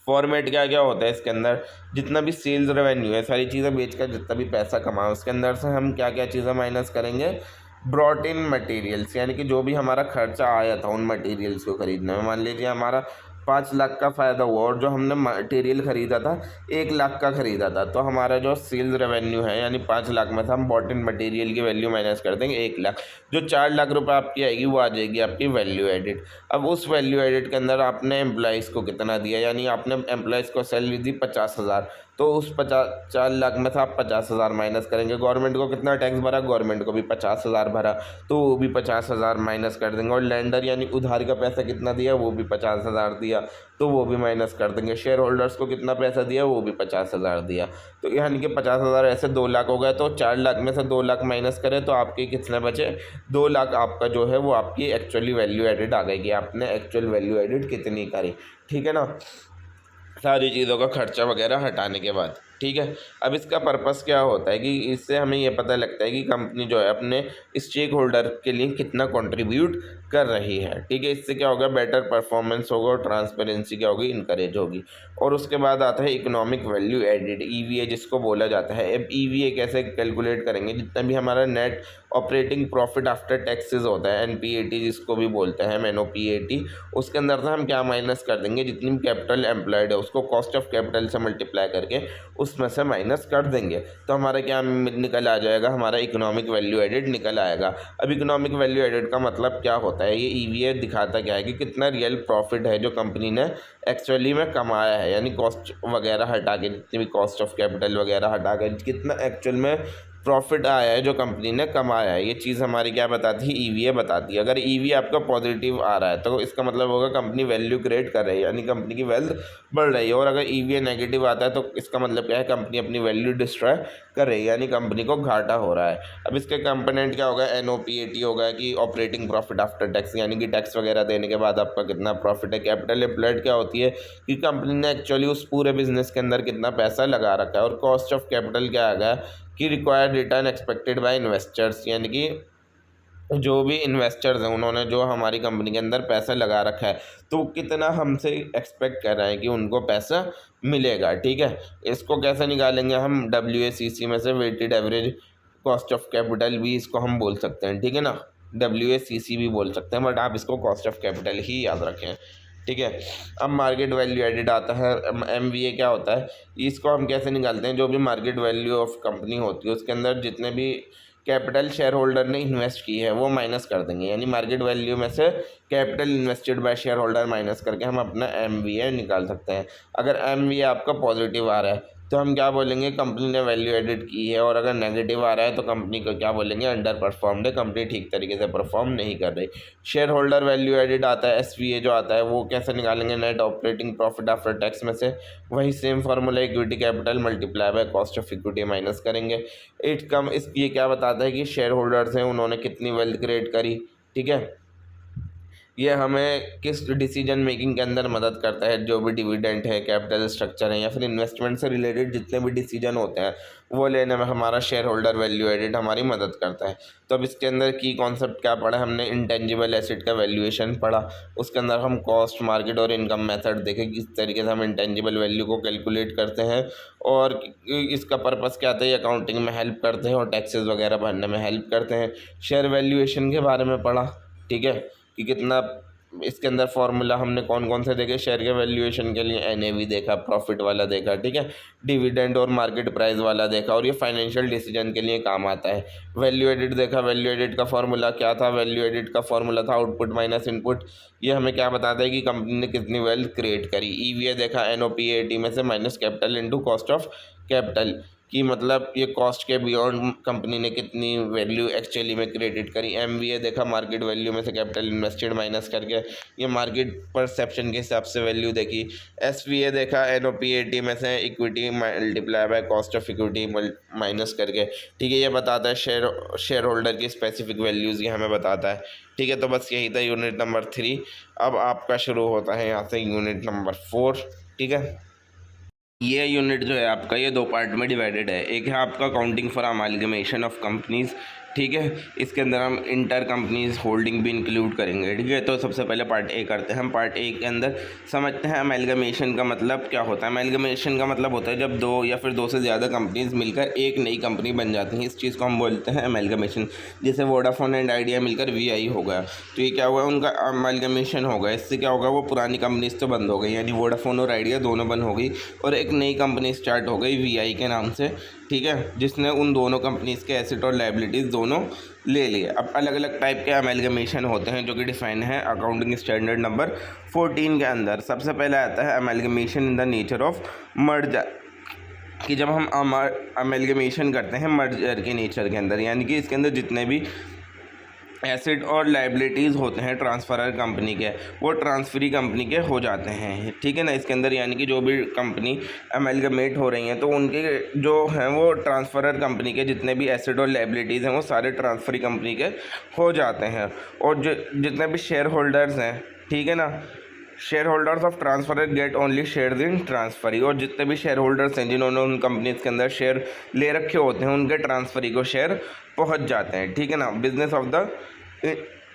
फॉर्मेट क्या क्या होता है इसके अंदर, जितना भी सेल्स रेवेन्यू है, सारी चीज़ें बेचकर जितना भी पैसा कमाओ उसके अंदर से हम क्या क्या चीज़ें माइनस करेंगे, ब्रॉट इन मटेरियल्स, यानी कि जो भी हमारा खर्चा आया था उन मटेरियल्स को खरीदने में। मान लीजिए हमारा 5 लाख का फ़ायदा हुआ और जो हमने मटेरियल ख़रीदा था 1 लाख का ख़रीदा था, तो हमारा जो सेल्स रेवेन्यू है यानी 5 लाख में से हम बॉट इन मटेरियल की वैल्यू माइनस कर देंगे 1 लाख, जो 4 लाख रुपए आपकी आएगी वो आ जाएगी आपकी वैल्यू एडिड। अब उस वैल्यू एडिड के अंदर आपने एम्प्लॉइज़ को कितना दिया, यानी आपने एम्प्लॉइज़ को सैलरी दी 50,000, तो उस 4 लाख में से आप 50,000 माइनस करेंगे। गवर्नमेंट को कितना टैक्स भरा, गवर्नमेंट को भी 50,000 भरा, तो वो भी 50,000 माइनस कर देंगे। और लेंडर यानी उधार का पैसा कितना दिया, वो भी 50,000 दिया, तो वो भी माइनस कर देंगे। शेयर होल्डर्स को कितना पैसा दिया, वो भी 50,000 दिया, तो यानी कि 50,000 ऐसे 2 लाख हो गए। तो 4 लाख में से 2 लाख माइनस करें तो आपके कितने बचे, 2 लाख आपका जो है वो आपकी एक्चुअली वैल्यू एडिड आ गई कि आपने एक्चुअल वैल्यू एडिड कितनी करी, ठीक है ना, सारी चीज़ों का खर्चा वगैरह हटाने के बाद। ठीक है। अब इसका पर्पस क्या होता है कि इससे हमें ये पता लगता है कि कंपनी जो है अपने स्टेक होल्डर के लिए कितना कंट्रीब्यूट कर रही है। ठीक है, इससे क्या होगा, बेटर परफॉर्मेंस होगा और ट्रांसपेरेंसी क्या होगी, इनकरेज होगी। और उसके बाद आता है इकोनॉमिक वैल्यू एडेड, ईवीए जिसको बोला जाता है। अब ईवीए कैसे कैलकुलेट करेंगे, जितना भी हमारा net operating profit after taxes होता है, एनपीएटी जिसको भी बोलते हैं, एनओपीएटी, उसके अंदर से हम क्या माइनस कर देंगे, जितनी भी कैपिटल एम्प्लॉयड है उसको कॉस्ट ऑफ कैपिटल से मल्टीप्लाई करके उसमें से माइनस कर देंगे, तो हमारा क्या निकल आ जाएगा, हमारा इकोनॉमिक वैल्यू एडेड निकल आएगा। अब इकोनॉमिक वैल्यू एडेड का मतलब क्या होता है, ये ईवीए दिखाता क्या है कि कितना रियल प्रॉफिट है जो कंपनी ने एक्चुअली में कमाया है, यानी कॉस्ट वगैरह हटा के, जितनी भी कॉस्ट ऑफ कैपिटल वगैरह हटा के कितना एक्चुअल में प्रॉफिट आया है जो कंपनी ने कमाया है। ये चीज़ हमारी क्या बताती है, ईवीए बताती है। अगर ईवीए आपका पॉजिटिव आ रहा है तो इसका मतलब होगा कंपनी वैल्यू क्रिएट कर रही है, यानी कंपनी की वेल्थ बढ़ रही है। और अगर ईवीए नेगेटिव आता है तो इसका मतलब क्या है, कंपनी अपनी वैल्यू डिस्ट्रॉय कर रही है, यानी कंपनी को घाटा हो रहा है। अब इसके कंपोनेंट क्या होगा, एनओपीएटी होगा कि ऑपरेटिंग प्रॉफिट आफ्टर टैक्स, यानी कि टैक्स वगैरह देने के बाद आपका कितना प्रॉफिट है। कैपिटल एम्प्लॉयड क्या होती है कि कंपनी ने एक्चुअली उस पूरे बिजनेस के अंदर कितना पैसा लगा रखा है। और कॉस्ट ऑफ कैपिटल क्या आ गया कि required return expected bye investors, यानी कि जो भी इन्वेस्टर्स हैं उन्होंने जो हमारी कंपनी के अंदर पैसा लगा रखा है तो कितना हमसे एक्सपेक्ट कर रहे हैं कि उनको पैसा मिलेगा। ठीक है, इसको कैसे निकालेंगे हम, WACC में से weighted average cost of capital भी इसको हम बोल सकते हैं। ठीक है ना, WACC भी बोल सकते हैं, बट आप इसको कॉस्ट ऑफ कैपिटल ही याद रखें। ठीक है, अब मार्केट वैल्यू एडेड आता है, MVA क्या होता है, इसको हम कैसे निकालते हैं, जो भी मार्केट वैल्यू ऑफ कंपनी होती है उसके अंदर जितने भी कैपिटल शेयर होल्डर ने इन्वेस्ट की है वो माइनस कर देंगे, यानी मार्केट वैल्यू में से capital invested bye share holder minus करके हम अपना MVA निकाल सकते हैं। अगर MVA आपका पॉजिटिव आ रहा है तो हम क्या बोलेंगे, कंपनी ने वैल्यू एडिट की है। और अगर नेगेटिव आ रहा है तो कंपनी को क्या बोलेंगे, अंडर परफॉर्म्ड है, कंपनी ठीक तरीके से परफॉर्म नहीं कर रही। शेयर होल्डर वैल्यू एडिट आता है, SVA जो आता है वो कैसे निकालेंगे, net operating profit after tax में से वही same formula, equity capital multiply by cost of equity minus करेंगे। इट कम इस ये क्या बताता है कि शेयर होल्डर्स हैं उन्होंने कितनी वेल्थ क्रिएट करी। ठीक है, ये हमें किस डिसीजन मेकिंग के अंदर मदद करता है, जो भी डिविडेंड है, कैपिटल स्ट्रक्चर है या फिर इन्वेस्टमेंट से रिलेटेड जितने भी डिसीजन होते हैं वो लेने में हमारा शेयर होल्डर वैल्यू एडेड हमारी मदद करता है। तो अब इसके अंदर की कॉन्सेप्ट क्या पढ़ा हमने, इंटेंजिबल एसेट का वैल्यूएशन पढ़ा, उसके अंदर हम कॉस्ट, मार्केट और इनकम मेथड देखे किस तरीके से हम इंटेंजिबल वैल्यू को कैलकुलेट करते हैं और इसका पर्पस क्या आता है, अकाउंटिंग में हेल्प करते हैं और टैक्सेस वगैरह भरने में हेल्प करते हैं। शेयर वैल्यूएशन के बारे में पढ़ा, ठीक है, कि कितना इसके अंदर फार्मूला हमने कौन कौन से देखे, शेयर के वैल्यूएशन के लिए NAV देखा, प्रॉफिट वाला देखा, ठीक है, डिविडेंड और मार्केट प्राइस वाला देखा, और ये फाइनेंशियल डिसीजन के लिए काम आता है। वैल्यू एडिट देखा, वैल्यू एडिट का फार्मूला क्या था, वैल्यू एडिट का फार्मूला था आउटपुट माइनस इनपुट। ये हमें क्या बताता है कि कंपनी ने कितनी वेल्थ क्रिएट करी। EVA देखा, NOPAT में से minus capital into cost of capital, कि मतलब ये कॉस्ट के बियॉन्ड कंपनी ने कितनी वैल्यू एक्चुअली में क्रिएटेड करी। MVA देखा, मार्केट वैल्यू में से कैपिटल इन्वेस्टेड माइनस करके ये मार्केट परसेप्शन के हिसाब से वैल्यू देखी। SVA देखा, NOPAT में से equity multiply by cost of equity minus करके, ठीक है, ये बताता है शेयर होल्डर की स्पेसिफिक वैल्यूज़, ये हमें बताता है। ठीक है, तो बस यही था यूनिट नंबर 3। अब आपका शुरू होता है यहाँ से यूनिट नंबर 4। ठीक है, ये यूनिट जो है आपका ये 2 पार्ट में डिवाइडेड है। एक है आपका accounting for amalgamation of companies, ठीक है, इसके अंदर हम इंटर कंपनीज होल्डिंग भी इंक्लूड करेंगे। ठीक है, तो सबसे पहले पार्ट ए करते हैं हम। पार्ट ए के अंदर समझते हैं अमेलगमेशन का मतलब क्या होता है। अमेलगमेशन का मतलब होता है जब 2 या फिर 2 से ज़्यादा कंपनीज मिलकर एक नई कंपनी बन जाती हैं, इस चीज़ को हम बोलते हैं अमेलगमेशन। जैसे वोडाफोन एंड आइडिया मिलकर VI हो गया, तो ये क्या हुआ, उनका अमेलगमेशन हो गया। इससे क्या होगा, वो पुरानी कंपनीज तो बंद हो गई, यानी वोडाफोन और आइडिया दोनों बंद हो गई और एक नई कंपनी स्टार्ट हो गई VI के नाम से। ठीक है, जिसने उन दोनों कंपनीज़ के एसेट और लायबिलिटीज़ दोनों ले लिए। अब अलग अलग टाइप के अमेलगमेशन होते हैं जो कि डिफाइन है अकाउंटिंग स्टैंडर्ड नंबर 14 के अंदर। सबसे पहले आता है amalgamation in the nature of merger, कि जब हम अमेलगमेशन करते हैं मर्जर के नेचर के अंदर, यानी कि इसके अंदर जितने भी एसेट और लायबिलिटीज़ होते हैं ट्रांसफरर कंपनी के, वो ट्रांसफरी कंपनी के हो जाते हैं। ठीक है ना, इसके अंदर यानी कि जो भी कंपनी अमेलगमेट हो रही हैं तो उनके जो हैं वो ट्रांसफरर कंपनी के जितने भी एसेट और लायबिलिटीज़ हैं वो सारे ट्रांसफरी कंपनी के हो जाते हैं। और जो जितने भी शेयर होल्डर्स हैं, ठीक है ना, share holders of transfer get only share in transferee, और जितने भी शेयर होल्डर्स हैं जिन्होंने उन कंपनीज के अंदर शेयर ले रखे होते हैं उनके ट्रांसफरी को शेयर पहुंच जाते हैं, ठीक है ना। Business of the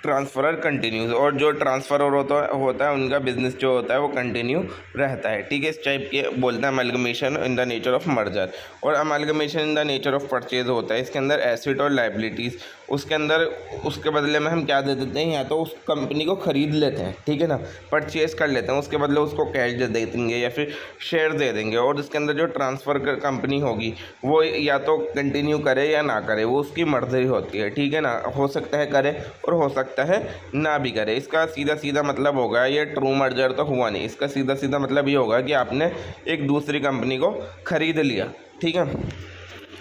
transferor continues, और जो ट्रांसफरर होता है उनका बिजनेस जो होता है वो कंटिन्यू रहता है, ठीक है। इस टाइप के बोलते हैं amalgamation in the nature of merger, और amalgamation in the nature of purchase होता है। इसके अंदर एसेट और लाइबिलिटीज़, उसके अंदर उसके बदले में हम क्या दे देते हैं, या तो उस कंपनी को ख़रीद लेते हैं, ठीक है ना, परचेज कर लेते हैं, उसके बदले उसको कैश दे देंगे या फिर शेयर दे देंगे। और इसके अंदर जो ट्रांसफ़र कंपनी होगी वो या तो कंटिन्यू करे या ना करे, वो उसकी मर्जी होती है, ठीक है ना। हो सकता है करे और हो सकता है ना भी करे। इसका सीधा सीधा मतलब होगा, ये ट्रू मर्जर तो हुआ नहीं, इसका सीधा सीधा मतलब ये होगा कि आपने एक दूसरी कंपनी को ख़रीद लिया, ठीक है।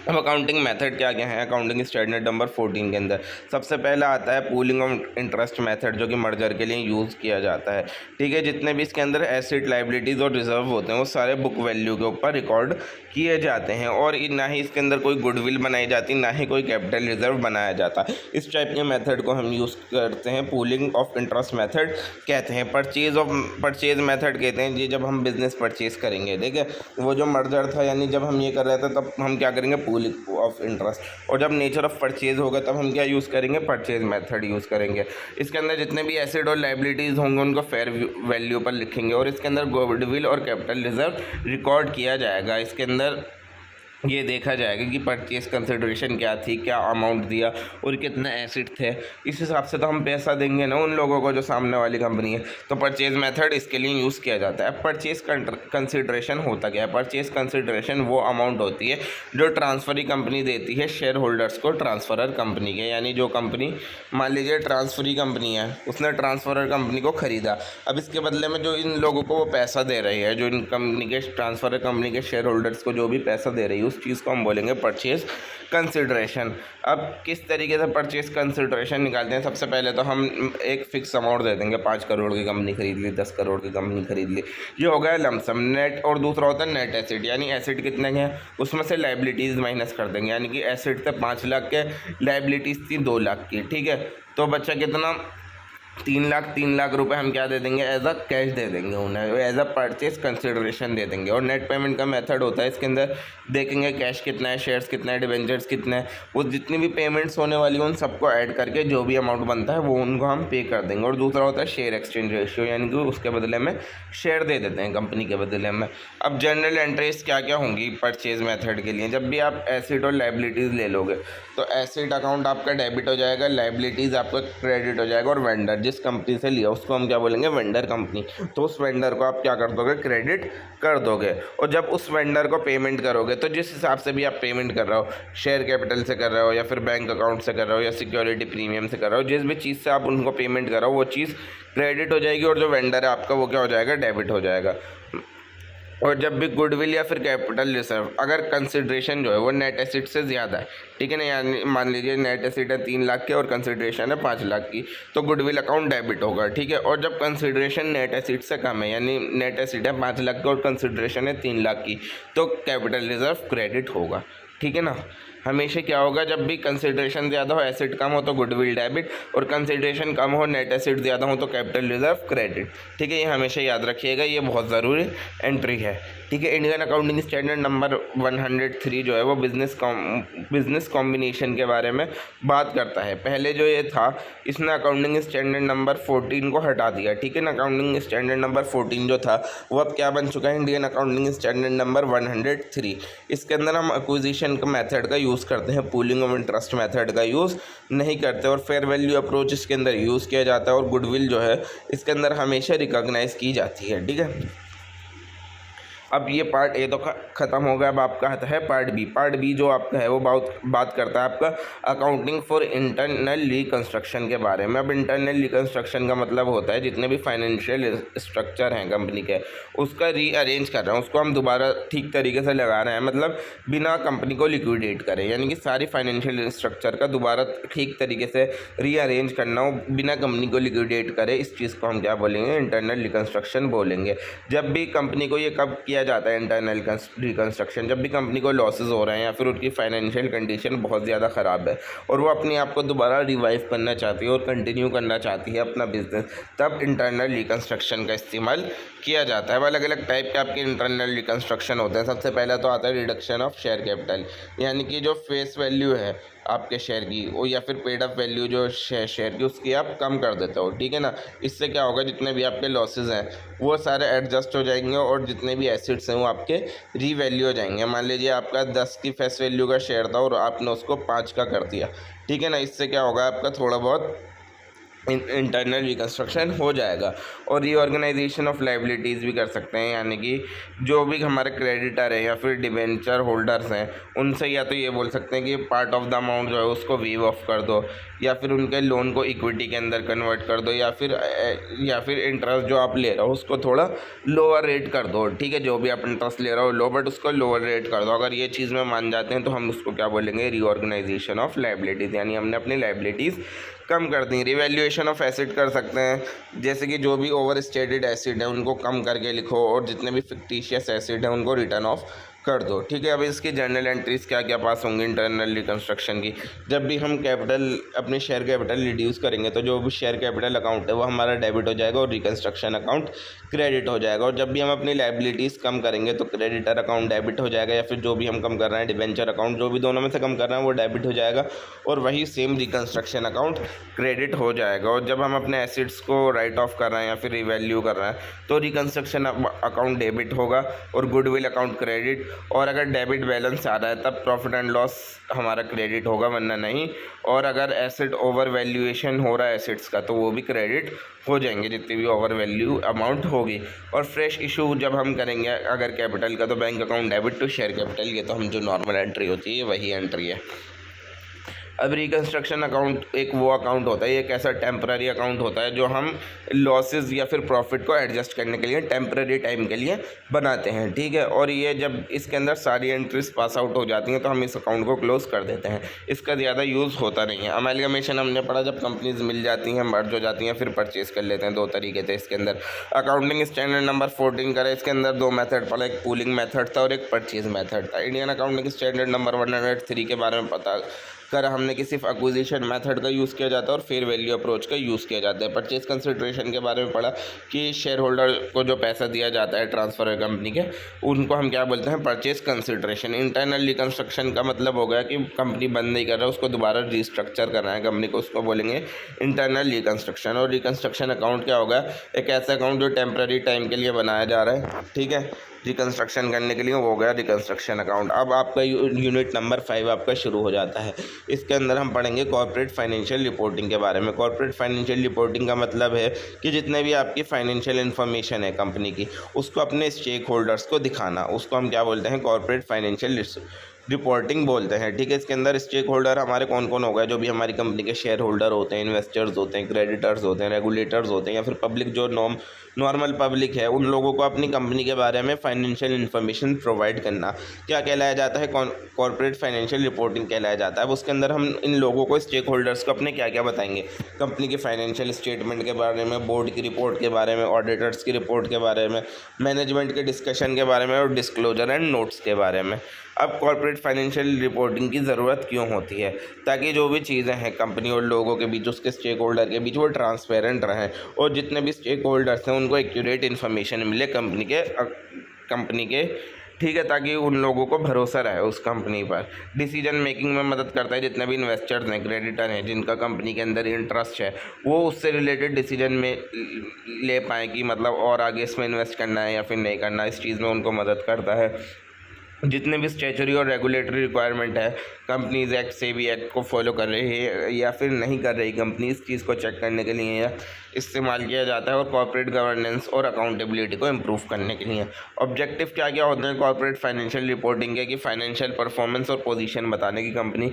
अब अकाउंटिंग मेथड क्या क्या है अकाउंटिंग स्टैंडर्ड नंबर 14 के अंदर, सबसे पहला आता है पूलिंग ऑफ इंटरेस्ट मेथड, जो कि मर्जर के लिए यूज़ किया जाता है, ठीक है। जितने भी इसके अंदर एसेट लाइबिलिटीज़ और रिजर्व होते हैं वो सारे बुक वैल्यू के ऊपर रिकॉर्ड किए जाते हैं, और ना ही इसके अंदर कोई गुडविल बनाई जाती, ना ही कोई कैपिटल रिजर्व बनाया जाता। इस टाइप के मेथड को हम यूज़ करते हैं पूलिंग ऑफ इंटरेस्ट मेथड कहते हैं। परचेज मेथड कहते हैं जी, जब हम बिज़नेस परचेज करेंगे, ठीक है, वो जो मर्जर था यानी जब हम ये कर रहे थे तब हम क्या करेंगे, पूलिंग ऑफ इंटरेस्ट, और जब नेचर ऑफ परचेज होगा तब हम क्या यूज़ करेंगे, परचेज मेथड यूज़ करेंगे। इसके अंदर जितने भी एसेट और लाइबिलिटीज़ होंगे उनको फेयर वैल्यू पर लिखेंगे, और इसके अंदर गुडविल और कैपिटल रिजर्व रिकॉर्ड किया जाएगा। इसके अंदर ये देखा जाएगा कि परचेज कंसिडरेशन क्या थी, क्या अमाउंट दिया और कितने एसेट थे, इस हिसाब से तो हम पैसा देंगे ना उन लोगों को जो सामने वाली कंपनी है। तो परचेज मेथड इसके लिए यूज़ किया जाता है। परचेज कंसिडरेशन होता क्या है, परचेज कंसिडरेशन वो अमाउंट होती है जो ट्रांसफरी कंपनी देती है शेयर होल्डर्स को ट्रांसफरर कंपनी के, यानी जो कंपनी मान लीजिए ट्रांसफरी कंपनी है, उसने ट्रांसफरर कंपनी को ख़रीदा, अब इसके बदले में जो इन लोगों को वो पैसा दे रही है, जो इन कंपनी के ट्रांसफरर कंपनी के शेयर होल्डर्स को जो भी पैसा दे रही है, उस चीज़ को हम बोलेंगे परचेज कंसिडरेशन। अब किस तरीके से परचेज कंसिडरेशन निकालते हैं, सबसे पहले तो हम एक फिक्स अमाउंट दे देंगे, 5 करोड़ की कंपनी खरीद ली, 10 करोड़ की कंपनी खरीद ली, ये हो गया लमसम नेट। और दूसरा होता है नेट एसेट, यानी एसेट कितने के हैं उसमें से लाइबिलिटीज़ माइनस कर देंगे, यानी कि एसेट थे 5 लाख के, लाइबिलिटीज़ थी 2 लाख की, ठीक है। तो बच्चा कितना 3 लाख रुपए हम क्या दे देंगे, एज अ कैश दे देंगे उन्हें, एज अ परचेज कंसिडरेशन दे देंगे। और नेट पेमेंट का मेथड होता है, इसके अंदर देखेंगे कैश कितना है, शेयर्स कितना है, डिबेंचर्स कितना है, वो जितनी भी पेमेंट्स होने वाली हैं उन सबको ऐड करके जो भी अमाउंट बनता है वो उनको हम पे कर देंगे। और दूसरा होता है शेयर एक्सचेंज रेशियो, यानी कि उसके बदले में शेयर दे देते हैं कंपनी के बदले में। अब जनरल एंट्रीज क्या क्या होंगी परचेज मेथड के लिए, जब भी आप एसेट और लाइबिलिटीज़ ले लोगे तो एसेट अकाउंट आपका डेबिट हो जाएगा, लाइबिलिटीज़ आपका क्रेडिट हो जाएगा, और वेंडर जिस कंपनी से लिया उसको हम क्या बोलेंगे, वेंडर कंपनी, तो उस वेंडर को आप क्या कर दोगे, क्रेडिट कर दोगे। और जब उस वेंडर को पेमेंट करोगे तो जिस हिसाब से भी आप पेमेंट कर रहे हो, शेयर कैपिटल से कर रहे हो या फिर बैंक अकाउंट से कर रहे हो या सिक्योरिटी प्रीमियम से कर रहे हो, जिस भी चीज़ से आप उनको पेमेंट कर रहे हो वो चीज़ क्रेडिट हो जाएगी, और जो वेंडर है आपका वो क्या हो जाएगा, डेबिट हो जाएगा। और जब भी गुडविल या फिर कैपिटल रिजर्व, अगर कंसिडरेशन जो है वो नेट एसेट से ज़्यादा है, ठीक है ना, यानी मान लीजिए नेट एसेट है 3 लाख के और कंसिडरेशन है 5 लाख की, तो गुडविल अकाउंट डेबिट होगा, ठीक है। और जब कंसिडरेशन नेट एसेट से कम है, यानी नेट एसेट है 5 लाख की और कंसिडरेशन है 3 लाख की, तो कैपिटल रिजर्व क्रेडिट होगा, ठीक है ना। हमेशा क्या होगा, जब भी कंसिडरेशन ज़्यादा हो, एसेट कम हो तो गुडविल डेबिट, और कंसिडरेशन कम हो, नेट एसेट ज़्यादा हो तो कैपिटल रिजर्व क्रेडिट, ठीक है। ये हमेशा याद रखिएगा, ये बहुत ज़रूरी एंट्री है, ठीक है। इंडियन अकाउंटिंग स्टैंडर्ड नंबर 103 जो है वो बिजनेस कॉम्बिनेशन के बारे में बात करता है। पहले जो ये था इसने अकाउंटिंग स्टैंडर्ड नंबर 14 को हटा दिया, ठीक है ना। अकाउंटिंग स्टैंडर्ड नंबर 14 जो था वो अब क्या बन चुका है, इंडियन अकाउंटिंग स्टैंडर्ड नंबर 103। इसके अंदर हम एक्विजिशन का मेथड का यूज़ करते हैं, पूलिंग ऑफ इंटरेस्ट मेथड का यूज़ नहीं करते, और फेयर वैल्यू अप्रोच इसके अंदर यूज़ किया जाता है, और गुडविल जो है इसके अंदर हमेशा रिकॉग्नाइज की जाती है, ठीक है। अब ये पार्ट ए तो ख़त्म हो गया, अब आपका आता है पार्ट बी। पार्ट बी जो आपका है वो बात करता है आपका अकाउंटिंग फॉर इंटरनल रिकंस्ट्रक्शन के बारे में। अब इंटरनल रिकंस्ट्रक्शन का मतलब होता है जितने भी फाइनेंशियल स्ट्रक्चर हैं कंपनी के उसका रीअरेंज कर रहे हैं, उसको हम दोबारा ठीक तरीके से लगा रहे हैं, मतलब बिना कंपनी को लिक्विडेट करें, यानी कि सारी फाइनेंशियल स्ट्रक्चर का दोबारा ठीक तरीके से रीअरेंज करना हो बिना कंपनी को लिक्विडेट करे, इस चीज़ को हम क्या बोलेंगे, इंटरनल रिकंस्ट्रक्शन बोलेंगे। जब भी कंपनी को ये कब किया किया जाता है इंटरनल रिकंस्ट्रक्शन जब भी कंपनी को लॉसेस हो रहे हैं या फिर उनकी फाइनेंशियल कंडीशन बहुत ज़्यादा ख़राब है और वो अपने आप को दोबारा रिवाइव करना चाहती है और कंटिन्यू करना चाहती है अपना बिजनेस, तब इंटरनल रिकंस्ट्रक्शन का इस्तेमाल किया जाता है। अब अलग अलग टाइप के आपके इंटरनल रिकंस्ट्रक्शन होते हैं। सबसे पहला तो आता है रिडक्शन ऑफ शेयर कैपिटल, यानी कि जो फेस वैल्यू है आपके शेयर की वो या फिर पेड अप वैल्यू जो शेयर की उसकी आप कम कर देते हो, ठीक है ना। इससे क्या होगा, जितने भी आपके लॉसेज हैं वो सारे एडजस्ट हो जाएंगे और जितने भी एसेट्स हैं वो आपके रीवैल्यू हो जाएंगे। मान लीजिए आपका 10 की फेस वैल्यू का शेयर था और आपने उसको 5 का कर दिया, ठीक है ना। इससे क्या होगा, आपका थोड़ा बहुत इंटरनल रिकंस्ट्रक्शन हो जाएगा। और रीऑर्गेनाइजेशन ऑफ लाइबिलिटीज़ भी कर सकते हैं, यानी कि जो भी हमारे क्रेडिटर हैं या फिर डिबेंचर होल्डर्स हैं उनसे या तो ये बोल सकते हैं कि पार्ट ऑफ द अमाउंट जो है उसको वीव ऑफ कर दो, या फिर उनके लोन को इक्विटी के अंदर कन्वर्ट कर दो, या फिर इंटरेस्ट जो आप ले रहे हो उसको थोड़ा लोअर रेट कर दो, ठीक है। जो भी आप इंटरेस्ट ले रहे हो लो, बट उसको लोअर रेट कर दो। अगर ये चीज़ में मान जाते हैं तो हम उसको क्या बोलेंगे, रीऑर्गेनाइजेशन ऑफ लाइबिलिटीज़, यानी हमने अपनी लाइबिलिटीज़ कम कर दी। रिवैल्यूएशन ऑफ एसेट कर सकते हैं, जैसे कि जो भी ओवर स्टेटेड एसेट है उनको कम करके लिखो और जितने भी फिक्टिशियस एसेट है उनको रिटर्न ऑफ कर दो, ठीक है। अब इसकी जर्नल एंट्रीज क्या क्या पास होंगी इंटरनल रिकंस्ट्रक्शन की। जब भी हम कैपिटल अपने शेयर कैपिटल रिड्यूस करेंगे तो जो भी शेयर कैपिटल अकाउंट है वो हमारा डेबिट हो जाएगा और रिकंस्ट्रक्शन अकाउंट क्रेडिट हो जाएगा। और जब भी हम अपनी लाइबिलिटीज़ कम करेंगे तो क्रेडिटर अकाउंट डेबिट हो जाएगा, या फिर जो भी हम कम कर रहे हैं डिबेंचर अकाउंट, जो भी दोनों में से कम कर रहे हैं वो डेबिट हो जाएगा और वही सेम रिकंस्ट्रक्शन अकाउंट क्रेडिट हो जाएगा। और जब हम अपने एसेट्स को राइट ऑफ कर रहे हैं या फिर रिवैल्यू कर रहे हैं तो रिकंस्ट्रक्शन अकाउंट डेबिट होगा और गुडविल अकाउंट क्रेडिट। और अगर डेबिट बैलेंस आ रहा है तब प्रॉफिट एंड लॉस हमारा क्रेडिट होगा, वरना नहीं। और अगर एसेट ओवर वैल्यूएशन हो रहा है एसेट्स का तो वो भी क्रेडिट हो जाएंगे, जितनी भी ओवर वैल्यू अमाउंट होगी। और फ्रेश इशू जब हम करेंगे अगर कैपिटल का, तो bank account debit to share capital, ये तो हम जो नॉर्मल एंट्री होती है वही एंट्री है। अब रिकंस्ट्रक्शन अकाउंट एक वो अकाउंट होता है, एक ऐसा टेम्पररी अकाउंट होता है जो हम लॉसेस या फिर प्रॉफिट को एडजस्ट करने के लिए टेम्पररी टाइम के लिए बनाते हैं, ठीक है। और ये जब इसके अंदर सारी एंट्रीज पास आउट हो जाती हैं तो हम इस अकाउंट को क्लोज कर देते हैं, इसका ज़्यादा यूज़ होता नहीं है। अमेलगमेशन हमने पढ़ा, जब कंपनीज मिल जाती हैं, मर्ज हो जाती हैं, फिर परचेज कर लेते हैं। दो तरीके थे इसके अंदर। अकाउंटिंग स्टैंडर्ड नंबर 14 करें, इसके अंदर दो मेथड पढ़ा, एक पूलिंग मेथड था और एक परचेज मेथड था। इंडियन अकाउंटिंग स्टैंडर्ड नंबर 103 के बारे में पता कर हमने कि सिर्फ एक्विजिशन मेथड का यूज़ किया जाता है और फेयर वैल्यू अप्रोच का यूज़ किया जाता है। परचेज कंसिडरेशन के बारे में पढ़ा कि शेयर होल्डर को जो पैसा दिया जाता है ट्रांसफर कंपनी के, उनको हम क्या बोलते हैं, परचेज कंसिडरेशन। इंटरनल रिकंस्ट्रक्शन का मतलब हो गया कि कंपनी बंद नहीं कर रहा, उसको दोबारा रिस्ट्रक्चर करना है कंपनी को, उसको बोलेंगे इंटरनल रिकंस्ट्रक्शन। और रिकंस्ट्रक्शन अकाउंट क्या होगा, एक ऐसा अकाउंट जो टेम्पररी टाइम के लिए बनाया जा रहा है, ठीक है, रिकंस्ट्रक्शन करने के लिए, वो हो गया रिकंस्ट्रक्शन अकाउंट। अब आपका यूनिट नंबर 5 आपका शुरू हो जाता है। इसके अंदर हम पढ़ेंगे कॉर्पोरेट फाइनेंशियल रिपोर्टिंग के बारे में। कॉर्पोरेट फाइनेंशियल रिपोर्टिंग का मतलब है कि जितने भी आपकी फाइनेंशियल इन्फॉर्मेशन है कंपनी की, उसको अपने स्टेक होल्डर्स को दिखाना, उसको हम क्या बोलते हैं, कॉर्पोरेट फाइनेंशियल रिपोर्टिंग बोलते हैं, ठीक है। इसके अंदर स्टेक होल्डर हमारे कौन कौन हो गए, जो भी हमारी कंपनी के शेयर होल्डर होते हैं, इन्वेस्टर्स होते हैं, क्रेडिटर्स होते हैं, रेगुलेटर्स होते हैं, या फिर पब्लिक जो नॉर्मल पब्लिक है, उन लोगों को अपनी कंपनी के बारे में फाइनेंशियल इन्फॉर्मेशन प्रोवाइड करना क्या कहलाया जाता है, कॉर्पोरेट फाइनेंशियल रिपोर्टिंग कहलाया जाता है। अब उसके अंदर हम इन लोगों को, स्टेक होल्डर्स को, अपने क्या क्या बताएंगे, कंपनी की फाइनेंशियल स्टेटमेंट के बारे में, बोर्ड की रिपोर्ट के बारे में, ऑडिटर्स की रिपोर्ट के बारे में, मैनेजमेंट के डिस्कशन के बारे में और डिस्क्लोजर एंड नोट्स के बारे में। अब कॉर्पोरेट फाइनेंशियल रिपोर्टिंग की ज़रूरत क्यों होती है, ताकि जो भी चीज़ें हैं कंपनी और लोगों के बीच, उसके स्टेक होल्डर के बीच, वो ट्रांसपेरेंट रहें और जितने भी स्टेक होल्डर्स हैं उनको एक्यूरेट इन्फॉर्मेशन मिले कंपनी के, ठीक है, ताकि उन लोगों को भरोसा रहे उस कंपनी पर। डिसीजन मेकिंग में मदद करता है, जितने भी इन्वेस्टर्स हैं, क्रेडिटर हैं, जिनका कंपनी के अंदर इंटरेस्ट है, वो उससे रिलेटेड डिसीजन में ले पाएँ कि मतलब और आगे इसमें इन्वेस्ट करना है या फिर नहीं करना, इस चीज़ में उनको मदद करता है। जितने भी स्टैचुटरी और रेगुलेटरी रिक्वायरमेंट है, कंपनीज एक्ट, सेबी एक्ट को फॉलो कर रही है या फिर नहीं कर रही कंपनी, इस चीज़ को चेक करने के लिए या इस्तेमाल किया जाता है। और कॉर्पोरेट गवर्नेंस और अकाउंटेबिलिटी को इम्प्रूव करने के लिए ऑब्जेक्टिव क्या क्या होते हैं कॉर्पोरेट फाइनेंशियल रिपोर्टिंग के, कि फाइनेंशियल परफॉर्मेंस और पोजीशन बताने की कंपनी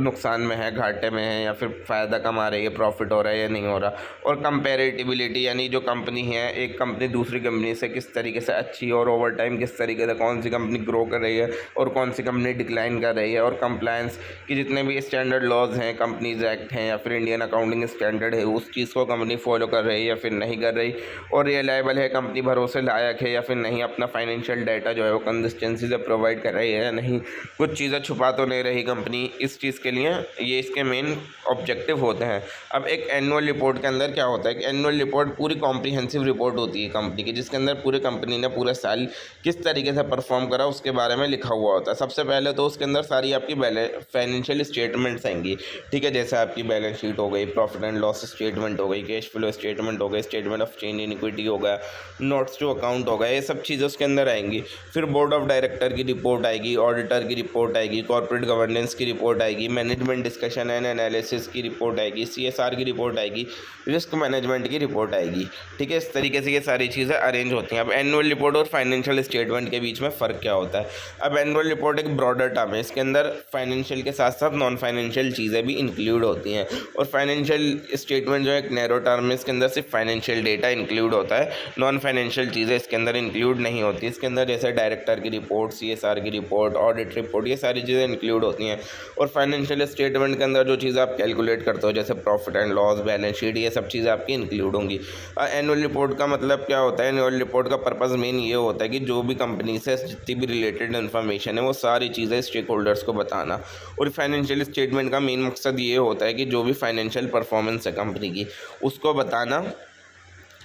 नुकसान में है, घाटे में है, या फिर फ़ायदा कमा रही है, प्रॉफिट हो रहा है या नहीं हो रहा। और कंपेरेटिबिलिटी, यानी जो कंपनी है, एक कंपनी दूसरी कंपनी से किस तरीके से अच्छी और ओवर टाइम किस तरीके से कौन सी कंपनी ग्रो कर रही है और कौन सी कंपनी डिक्लाइन कर रही है, और कंप्लायंस कि जितने भी स्टैंडर्ड लॉज हैं, कंपनीज एक्ट हैं या फिर इंडियन अकाउंटिंग स्टैंडर्ड है, उस चीज़ को कंपनी फॉलो कर रही है या फिर नहीं कर रही, और रिलायबल है कंपनी, भरोसे लायक है या फिर नहीं, अपना फाइनेंशियल डाटा जो है वो कंसिस्टेंसी से प्रोवाइड कर रही है या नहीं, कुछ चीज़ें छुपा तो नहीं रही कंपनी। इस चीज़ के लिए ये इसके मेन ऑब्जेक्टिव होते हैं। अब एक एनुअल रिपोर्ट के अंदर क्या होता है कि एनुअल रिपोर्ट पूरी कॉम्प्रिहेंसिव रिपोर्ट होती है कंपनी की, जिसके अंदर पूरे कंपनी ने पूरे साल किस तरीके से परफॉर्म करा उसके बारे में लिखा हुआ होता है। सबसे पहले तो उसके अंदर सारी आपकी फाइनेंशियल स्टेटमेंट्स आएंगी, ठीक है, जैसे आपकी बैलेंस शीट हो गई, प्रॉफिट एंड लॉस स्टेटमेंट हो गई, कैश फ्लो स्टेटमेंट हो गई, statement of change in equity हो गया, नोट्स टू अकाउंट हो गया, ये सब चीज़ें उसके अंदर आएंगी। फिर बोर्ड ऑफ डायरेक्टर की रिपोर्ट आएगी, ऑडिटर की रिपोर्ट आएगी, कॉर्पोरेट गवर्नेंस की रिपोर्ट आएगी, मैनेजमेंट डिस्कशन एंड एनालिसिस की रिपोर्ट आएगी, CSR की रिपोर्ट आएगी, रिस्क मैनेजमेंट की रिपोर्ट आएगी, ठीक है। इस तरीके से ये सारी चीज़ें अरेंज होती हैं। अब एनुअल रिपोर्ट और फाइनेंशियल स्टेटमेंट के बीच में फ़र्क क्या होता है? अब एनुअल रिपोर्ट एक ब्रॉडर टर्म है, इसके अंदर फाइनेंशियल के साथ साथ नॉन फाइनेंशियल चीज़ें भी इंक्लूड होती हैं, और फाइनेंशियल स्टेटमेंट जो एक नैरो टर्म है, इसके अंदर सिर्फ फाइनेंशियल डेटा इंक्लूड होता है, नॉन फाइनेंशियल चीज़ें इसके अंदर इंक्लूड नहीं होती। इसके अंदर जैसे डायरेक्टर की रिपोर्ट, CSR की रिपोर्ट, ऑडिट रिपोर्ट, ये सारी चीज़ें इंक्लूड होती हैं। और फाइनेंशियल स्टेटमेंट के अंदर जो चीज़ें आप कैलकुलेट करते हो जैसे profit and loss, balance sheet, ये सब चीज़ें आपकी इंक्लूड होंगी। एनुअल रिपोर्ट का मतलब क्या होता है? एनुअल रिपोर्ट का पर्पज़ मेन ये होता है कि जो भी कंपनी से जितनी भी रिलेटेड इन्फॉर्मेशन है वो सारी चीज़ें स्टेक होल्डर्स को बताना। और फाइनेंशियल स्टेटमेंट का मेन मकसद ये होता है कि जो भी फाइनेंशियल परफॉर्मेंस है कंपनी की उसको बताना,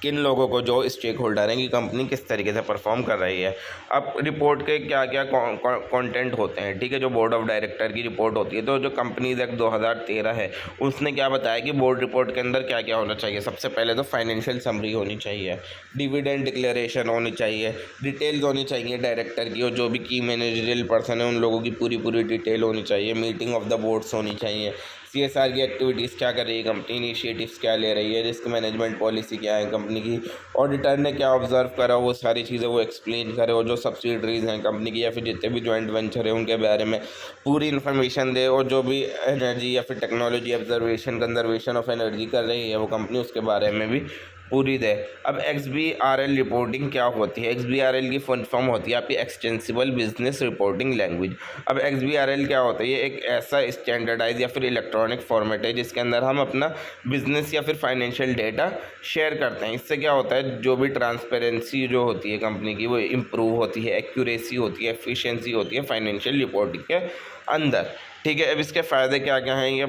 किन लोगों को, जो स्टेक होल्डर हैं, कि कंपनी किस तरीके से परफॉर्म कर रही है। अब रिपोर्ट के क्या क्या कंटेंट होते हैं, ठीक है, जो बोर्ड ऑफ डायरेक्टर की रिपोर्ट होती है, तो जो कंपनीज एक्ट 2013 है उसने क्या बताया कि बोर्ड रिपोर्ट के अंदर क्या क्या होना चाहिए। सबसे पहले तो फाइनेंशियल समरी होनी चाहिए, डिविडेंड डिक्लेरेशन होनी चाहिए, डिटेल्स होनी चाहिए डायरेक्टर की, और जो भी की मैनेजरियल पर्सन है उन लोगों की पूरी डिटेल होनी चाहिए, मीटिंग ऑफ द बोर्ड्स होनी चाहिए, CSR की एक्टिविटीज़ क्या कर रही है कंपनी, इनिशिएटिव्स क्या ले रही है, रिस्क मैनेजमेंट पॉलिसी क्या है कंपनी की, ऑडिटर ने क्या ऑब्जर्व करा, वो सारी चीज़ें वो एक्सप्लेन करे, और जो सब्सिडरीज़ हैं कंपनी की या फिर जितने भी जॉइंट वेंचर है उनके बारे में पूरी इन्फॉर्मेशन दे, और जो भी एनर्जी या फिर technology observation conservation of energy कर रही है वो कंपनी उसके बारे में भी पूरी दे। अब XBRL रिपोर्टिंग क्या होती है? XBRL की फुल फॉर्म होती है आपकी एक्सटेंसिबल बिजनेस रिपोर्टिंग लैंग्वेज। अब XBRL क्या होता है? ये एक ऐसा स्टैंडर्डाइज या फिर इलेक्ट्रॉनिक फॉर्मेट है जिसके अंदर हम अपना बिजनेस या फिर फाइनेंशियल डेटा शेयर करते हैं। इससे क्या होता है, जो भी ट्रांसपेरेंसी जो होती है कंपनी की वो इम्प्रूव होती है, एक्यूरेसी होती है, एफिशिएंसी होती है फाइनेंशियल रिपोर्टिंग के अंदर, ठीक है। अब इसके फ़ायदे क्या क्या हैं? ये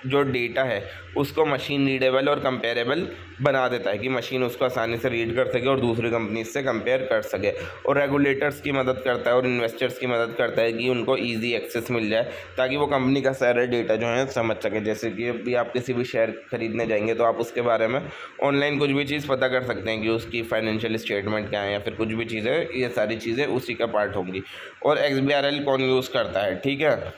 जो डेटा है उसको मशीन रीडेबल और कंपेरेबल बना देता है कि मशीन उसको आसानी से रीड कर सके और दूसरी कंपनी से कंपेयर कर सके, और रेगुलेटर्स की मदद करता है और इन्वेस्टर्स की मदद करता है कि उनको ईजी एक्सेस मिल जाए ताकि वो कंपनी का सारा डेटा जो है समझ सके। जैसे कि अभी आप किसी भी शेयर खरीदने जाएंगे तो आप उसके बारे में ऑनलाइन कुछ भी चीज़ पता कर सकते हैं कि उसकी फाइनेंशियल स्टेटमेंट क्या है या फिर कुछ भी चीज़ें, ये सारी चीज़ें उसी का पार्ट होंगी। और XBRL कौन यूज़ करता है? ठीक है,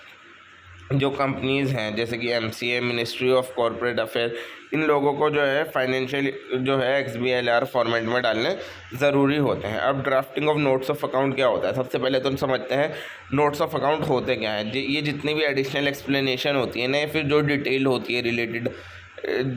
जो कंपनीज़ हैं जैसे कि MCA, ministry of corporate affair, इन लोगों को जो है फाइनेंशियल जो है XBRL फॉर्मेट में डालने ज़रूरी होते हैं। अब drafting of notes of account क्या होता है? सबसे पहले तो हम समझते हैं नोट्स ऑफ अकाउंट होते क्या हैं। ये जितनी भी एडिशनल एक्सप्लेनेशन होती है ना, या फिर जो डिटेल होती है रिलेटेड,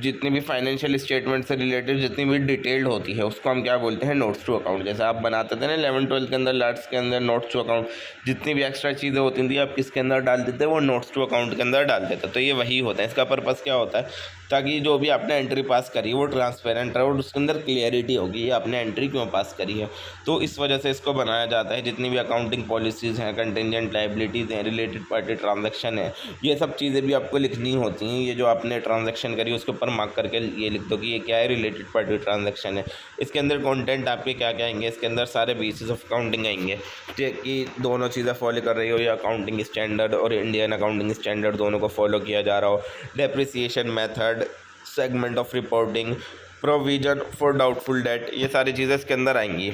जितनी भी फाइनेंशियल स्टेटमेंट से रिलेटेड जितनी भी डिटेल्ड होती है उसको हम क्या बोलते हैं? Notes to account. जैसे आप बनाते थे ना 11-12 के अंदर, लाट्स के अंदर नोट्स टू अकाउंट, जितनी भी एक्स्ट्रा चीज़ें होती थी आप किसके अंदर डाल देते, वो नोट्स टू अकाउंट के अंदर डाल देते। तो ये वही होता है। इसका पर्पज़ क्या होता है? ताकि जो भी आपने एंट्री पास करी वो ट्रांसपेरेंट रहे और उसके अंदर क्लियरिटी होगी ये आपने एंट्री क्यों पास करी है। तो इस वजह से इसको बनाया जाता है। जितनी भी अकाउंटिंग पॉलिसीज़ हैं, कंटिजेंट लायबिलिटीज़ हैं, रिलेटेड पार्टी ट्रांजैक्शन है, ये सब चीज़ें भी आपको लिखनी होती हैं। ये जो आपने ट्रांजैक्शन करी उसके ऊपर मार्क करके ये लिख दो कि ये क्या है, रिलेटेड पार्टी ट्रांजैक्शन है। इसके अंदर कंटेंट आपके क्या क्या आएंगे? इसके अंदर सारे बेसिस ऑफ अकाउंटिंग आएंगे कि दोनों चीज़ें फॉलो कर रही हो, या अकाउंटिंग स्टैंडर्ड और इंडियन अकाउंटिंग स्टैंडर्ड दोनों को फॉलो किया जा रहा हो, depreciation method, segment of reporting, provision for doubtful debt, ये सारी चीज़ें इसके अंदर आएंगी।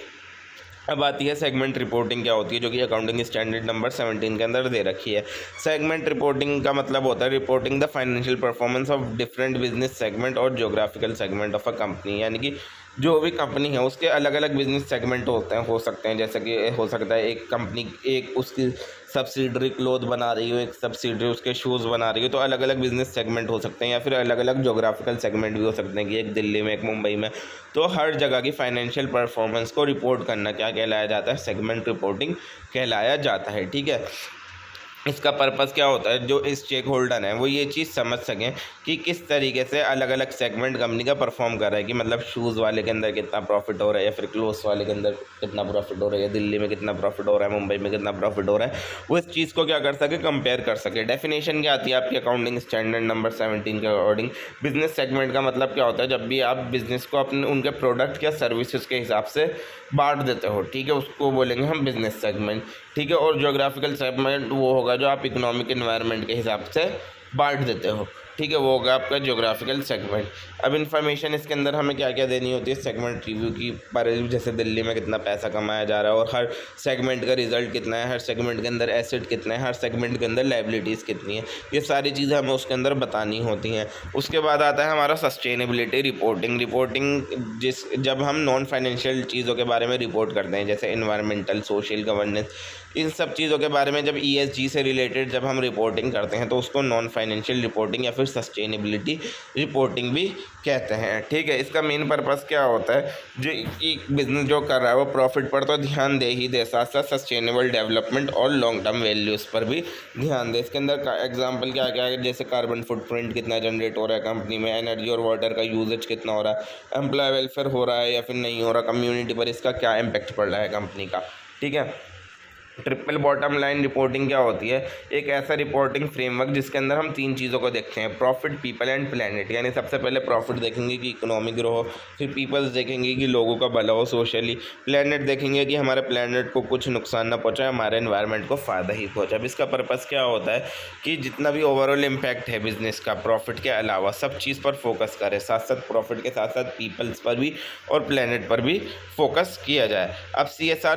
अब आती है सेगमेंट रिपोर्टिंग क्या होती है, जो कि अकाउंटिंग स्टैंडर्ड नंबर 17 के अंदर दे रखी है। सेगमेंट रिपोर्टिंग का मतलब होता है reporting the financial performance of different business segment और geographical segment of a company. यानी कि जो भी कंपनी है उसके अलग अलग बिजनेस सेगमेंट हो सकते हैं, जैसे कि हो सकता है एक कंपनी एक उसकी सब्सिडरी क्लोथ बना रही हो, एक सब्सिडरी उसके शूज़ बना रही हो, तो अलग अलग बिजनेस सेगमेंट हो सकते हैं, या फिर अलग अलग जोग्राफिकल सेगमेंट भी हो सकते हैं कि एक दिल्ली में एक मुंबई में। तो हर जगह की फाइनेंशियल परफॉर्मेंस को रिपोर्ट करना क्या कहलाया जाता है, सेगमेंट रिपोर्टिंग कहलाया जाता है। ठीक है, इसका पर्पस क्या होता है, जो स्टेक होल्डर हैं वो ये चीज़ समझ सकें कि किस तरीके से अलग अलग सेगमेंट कंपनी का परफॉर्म कर रहा है, कि मतलब शूज़ वाले के अंदर कितना प्रॉफिट हो रहा है, या फिर क्लोथ्स वाले के अंदर कितना प्रॉफिट हो रहा है, दिल्ली में कितना प्रॉफिट हो रहा है, मुंबई में कितना प्रॉफिट हो रहा है, वो इस चीज़ को क्या कर सके, कंपेयर कर सके। डेफिनेशन क्या आती है आपकी अकाउंटिंग स्टैंडर्ड नंबर 17 के अकॉर्डिंग, बिजनेस सेगमेंट का मतलब क्या होता है, जब भी आप बिजनेस को अपने उनके प्रोडक्ट या सर्विसेज के हिसाब से बांट देते हो, ठीक है, उसको बोलेंगे हम बिजनेस सेगमेंट। ठीक है, और ज्योग्राफिकल सेगमेंट वो होगा जो आप इकोनॉमिक एनवायरनमेंट के हिसाब से बांट देते हो, ठीक है, वो होगा आपका ज्योग्राफिकल सेगमेंट। अब इन्फॉर्मेशन इसके अंदर हमें क्या क्या देनी होती है, सेगमेंट रिव्यू की पर, जैसे दिल्ली में कितना पैसा कमाया जा रहा है और हर सेगमेंट का रिजल्ट कितना है, हर सेगमेंट के अंदर एसेट कितना है, हर सेगमेंट के अंदर लायबिलिटीज़ कितनी है, ये सारी चीज़ें हमें उसके अंदर बतानी होती हैं। उसके बाद आता है हमारा सस्टेनेबिलिटी रिपोर्टिंग जब हम नॉन फाइनेंशियल चीज़ों के बारे में रिपोर्ट करते हैं, जैसे इन्वायरमेंटल, सोशल, गवर्नेंस, इन सब चीज़ों के बारे में जब ESG से रिलेटेड जब हम रिपोर्टिंग करते हैं तो उसको नॉन फाइनेंशियल रिपोर्टिंग या फिर सस्टेनेबिलिटी रिपोर्टिंग भी कहते हैं। ठीक है, इसका मेन पर्पस क्या होता है, जो एक बिजनेस जो कर रहा है वो प्रॉफिट पर तो ध्यान दे ही दे, साथ साथ सस्टेनेबल डेवलपमेंट और लॉन्ग टर्म वैल्यूज़ पर भी ध्यान दे। इसके अंदर एग्जाम्पल क्या क्या है, जैसे कार्बन फुटप्रिंट कितना जनरेट हो रहा है कंपनी में, एनर्जी और वाटर का यूजेज कितना हो रहा है, एम्प्लॉय वेलफेयर हो रहा है या फिर नहीं हो रहा, कम्युनिटी पर इसका क्या इम्पैक्ट पड़ रहा है कंपनी का। ठीक है, ट्रिपल बॉटम लाइन रिपोर्टिंग क्या होती है, एक ऐसा रिपोर्टिंग फ्रेमवर्क जिसके अंदर हम 3 चीज़ों को देखते हैं, प्रॉफिट, पीपल एंड प्लैनेट। यानी सबसे पहले प्रॉफिट देखेंगे कि इकोनॉमी ग्रो हो, फिर पीपल्स देखेंगे कि लोगों का भला हो सोशली, प्लैनेट देखेंगे कि हमारे प्लैनेट को कुछ नुकसान ना पहुँचाए, हमारे एनवायरनमेंट को फ़ायदा ही पहुँचाए। इसका पर्पज़ क्या होता है कि जितना भी ओवरऑल इम्पैक्ट है बिजनेस का, प्रॉफिट के अलावा सब चीज़ पर फोकस करें, साथ साथ प्रॉफिट के साथ साथ पीपल्स पर भी और प्लैनेट पर भी फोकस किया जाए। अब CSR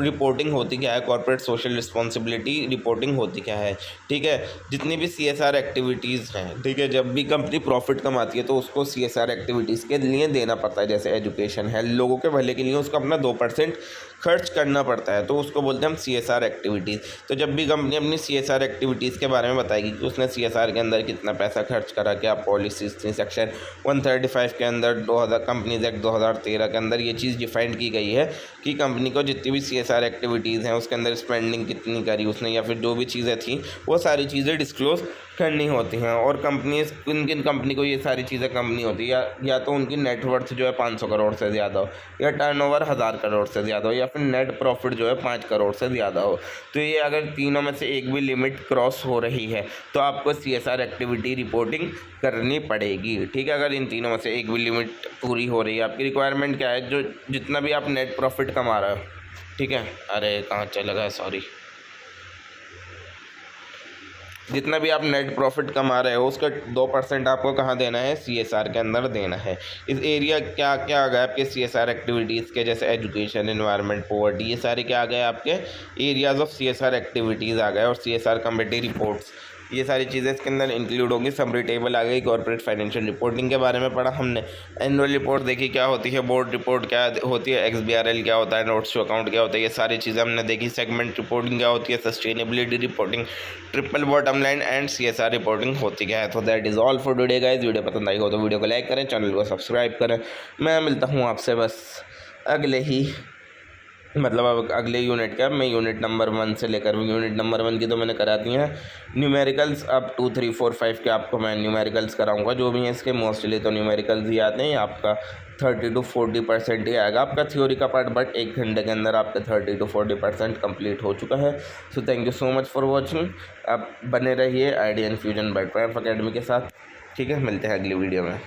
रिपोर्टिंग होती क्या है, कॉर्पोरेट सोशल रिस्पॉन्सिबिलिटी रिपोर्टिंग होती क्या है। ठीक है, जितनी भी CSR एक्टिविटीज़ हैं, ठीक है, जब भी कंपनी प्रॉफिट कमाती है तो उसको CSR एक्टिविटीज़ के लिए देना पड़ता है, जैसे एजुकेशन है, लोगों के भले के लिए उसको अपना 2% खर्च करना पड़ता है, तो उसको बोलते हैं हम CSR एक्टिविटीज़। तो जब भी कंपनी अपनी CSR एक्टिविटीज़ के बारे में बताएगी कि उसने CSR के अंदर कितना पैसा खर्च करा, क्या पॉलिसीज थी, सेक्शन 135 के अंदर 2000 कंपनीज एक्ट 2013 के अंदर ये चीज़ डिफाइंड की गई है कि कंपनी को जितनी भी CSR एक्टिविटीज़ हैं उसके अंदर स्पेंडिंग कितनी करी उसने, या फिर जो भी चीज़ें थी वो सारी चीज़ें डिस्क्लोज़ करनी होती हैं। और कंपनी किन किन कंपनी को ये सारी चीज़ें करनी होती है, या तो उनकी नेटवर्थ जो है 500 करोड़ से ज़्यादा हो, या टर्नओवर 1000 करोड़ से ज़्यादा हो, या फिर नेट प्रॉफिट जो है 5 करोड़ से ज़्यादा हो। तो ये अगर तीनों में से एक भी लिमिट क्रॉस हो रही है तो आपको CSR एक्टिविटी रिपोर्टिंग करनी पड़ेगी। ठीक है, अगर इन तीनों में से एक भी लिमिट पूरी हो रही है, आपकी रिक्वायरमेंट क्या है, जो जितना भी आप नेट प्रॉफिट कमा रहे हो, ठीक है, अरे कहाँ चला गया, सॉरी, जितना भी आप नेट प्रॉफिट कमा रहे हो उसका 2% आपको कहाँ देना है, CSR के अंदर देना है। इस एरिया क्या क्या आ गया आपके CSR एक्टिविटीज़ के, जैसे एजुकेशन, एनवायरनमेंट, पॉवर्टी, ये सारे क्या आ गए आपके एरियाज़ ऑफ CSR एक्टिविटीज़ आ गए, और CSR कमेटी रिपोर्ट्स, ये सारी चीज़ें इसके अंदर इंक्लूड होंगी। समरी टेबल आ गई, कॉर्पोरेट फाइनेंशियल रिपोर्टिंग के बारे में पढ़ा हमने, एनुअल रिपोर्ट देखी क्या होती है, बोर्ड रिपोर्ट क्या होती है, XBRL क्या होता है, नोट्स टू अकाउंट क्या होता है, ये सारी चीज़ें हमने देखी। सेगमेंट रिपोर्टिंग क्या होती है, sustainability reporting, triple bottom line and CSR reporting होती क्या है। तो that is all for today guys. Video पसंद आई हो तो वीडियो को लाइक करें, चैनल को सब्सक्राइब करें। मैं मिलता हूँ आपसे बस अगले ही अब अगले यूनिट का, मैं यूनिट नंबर 1 से लेकर, यूनिट नंबर 1 की तो मैंने करा दी हैं न्यूमेरिकल्स, अब 2, 3, 4, 5 के आपको मैं न्यूमेरिकल्स कराऊंगा, जो भी हैं इसके मोस्टली तो न्यूमेरिकल्स ही आते हैं। आपका 30 to 40% ही आएगा आपका थ्योरी का पार्ट, बट 1 घंटे के अंदर आपका 30 to 40% कंप्लीट हो चुका है। So thank you so much for watching. आप बने रहिए Idea Infusion by Triumph Academy के साथ। ठीक है, मिलते हैं अगली वीडियो में।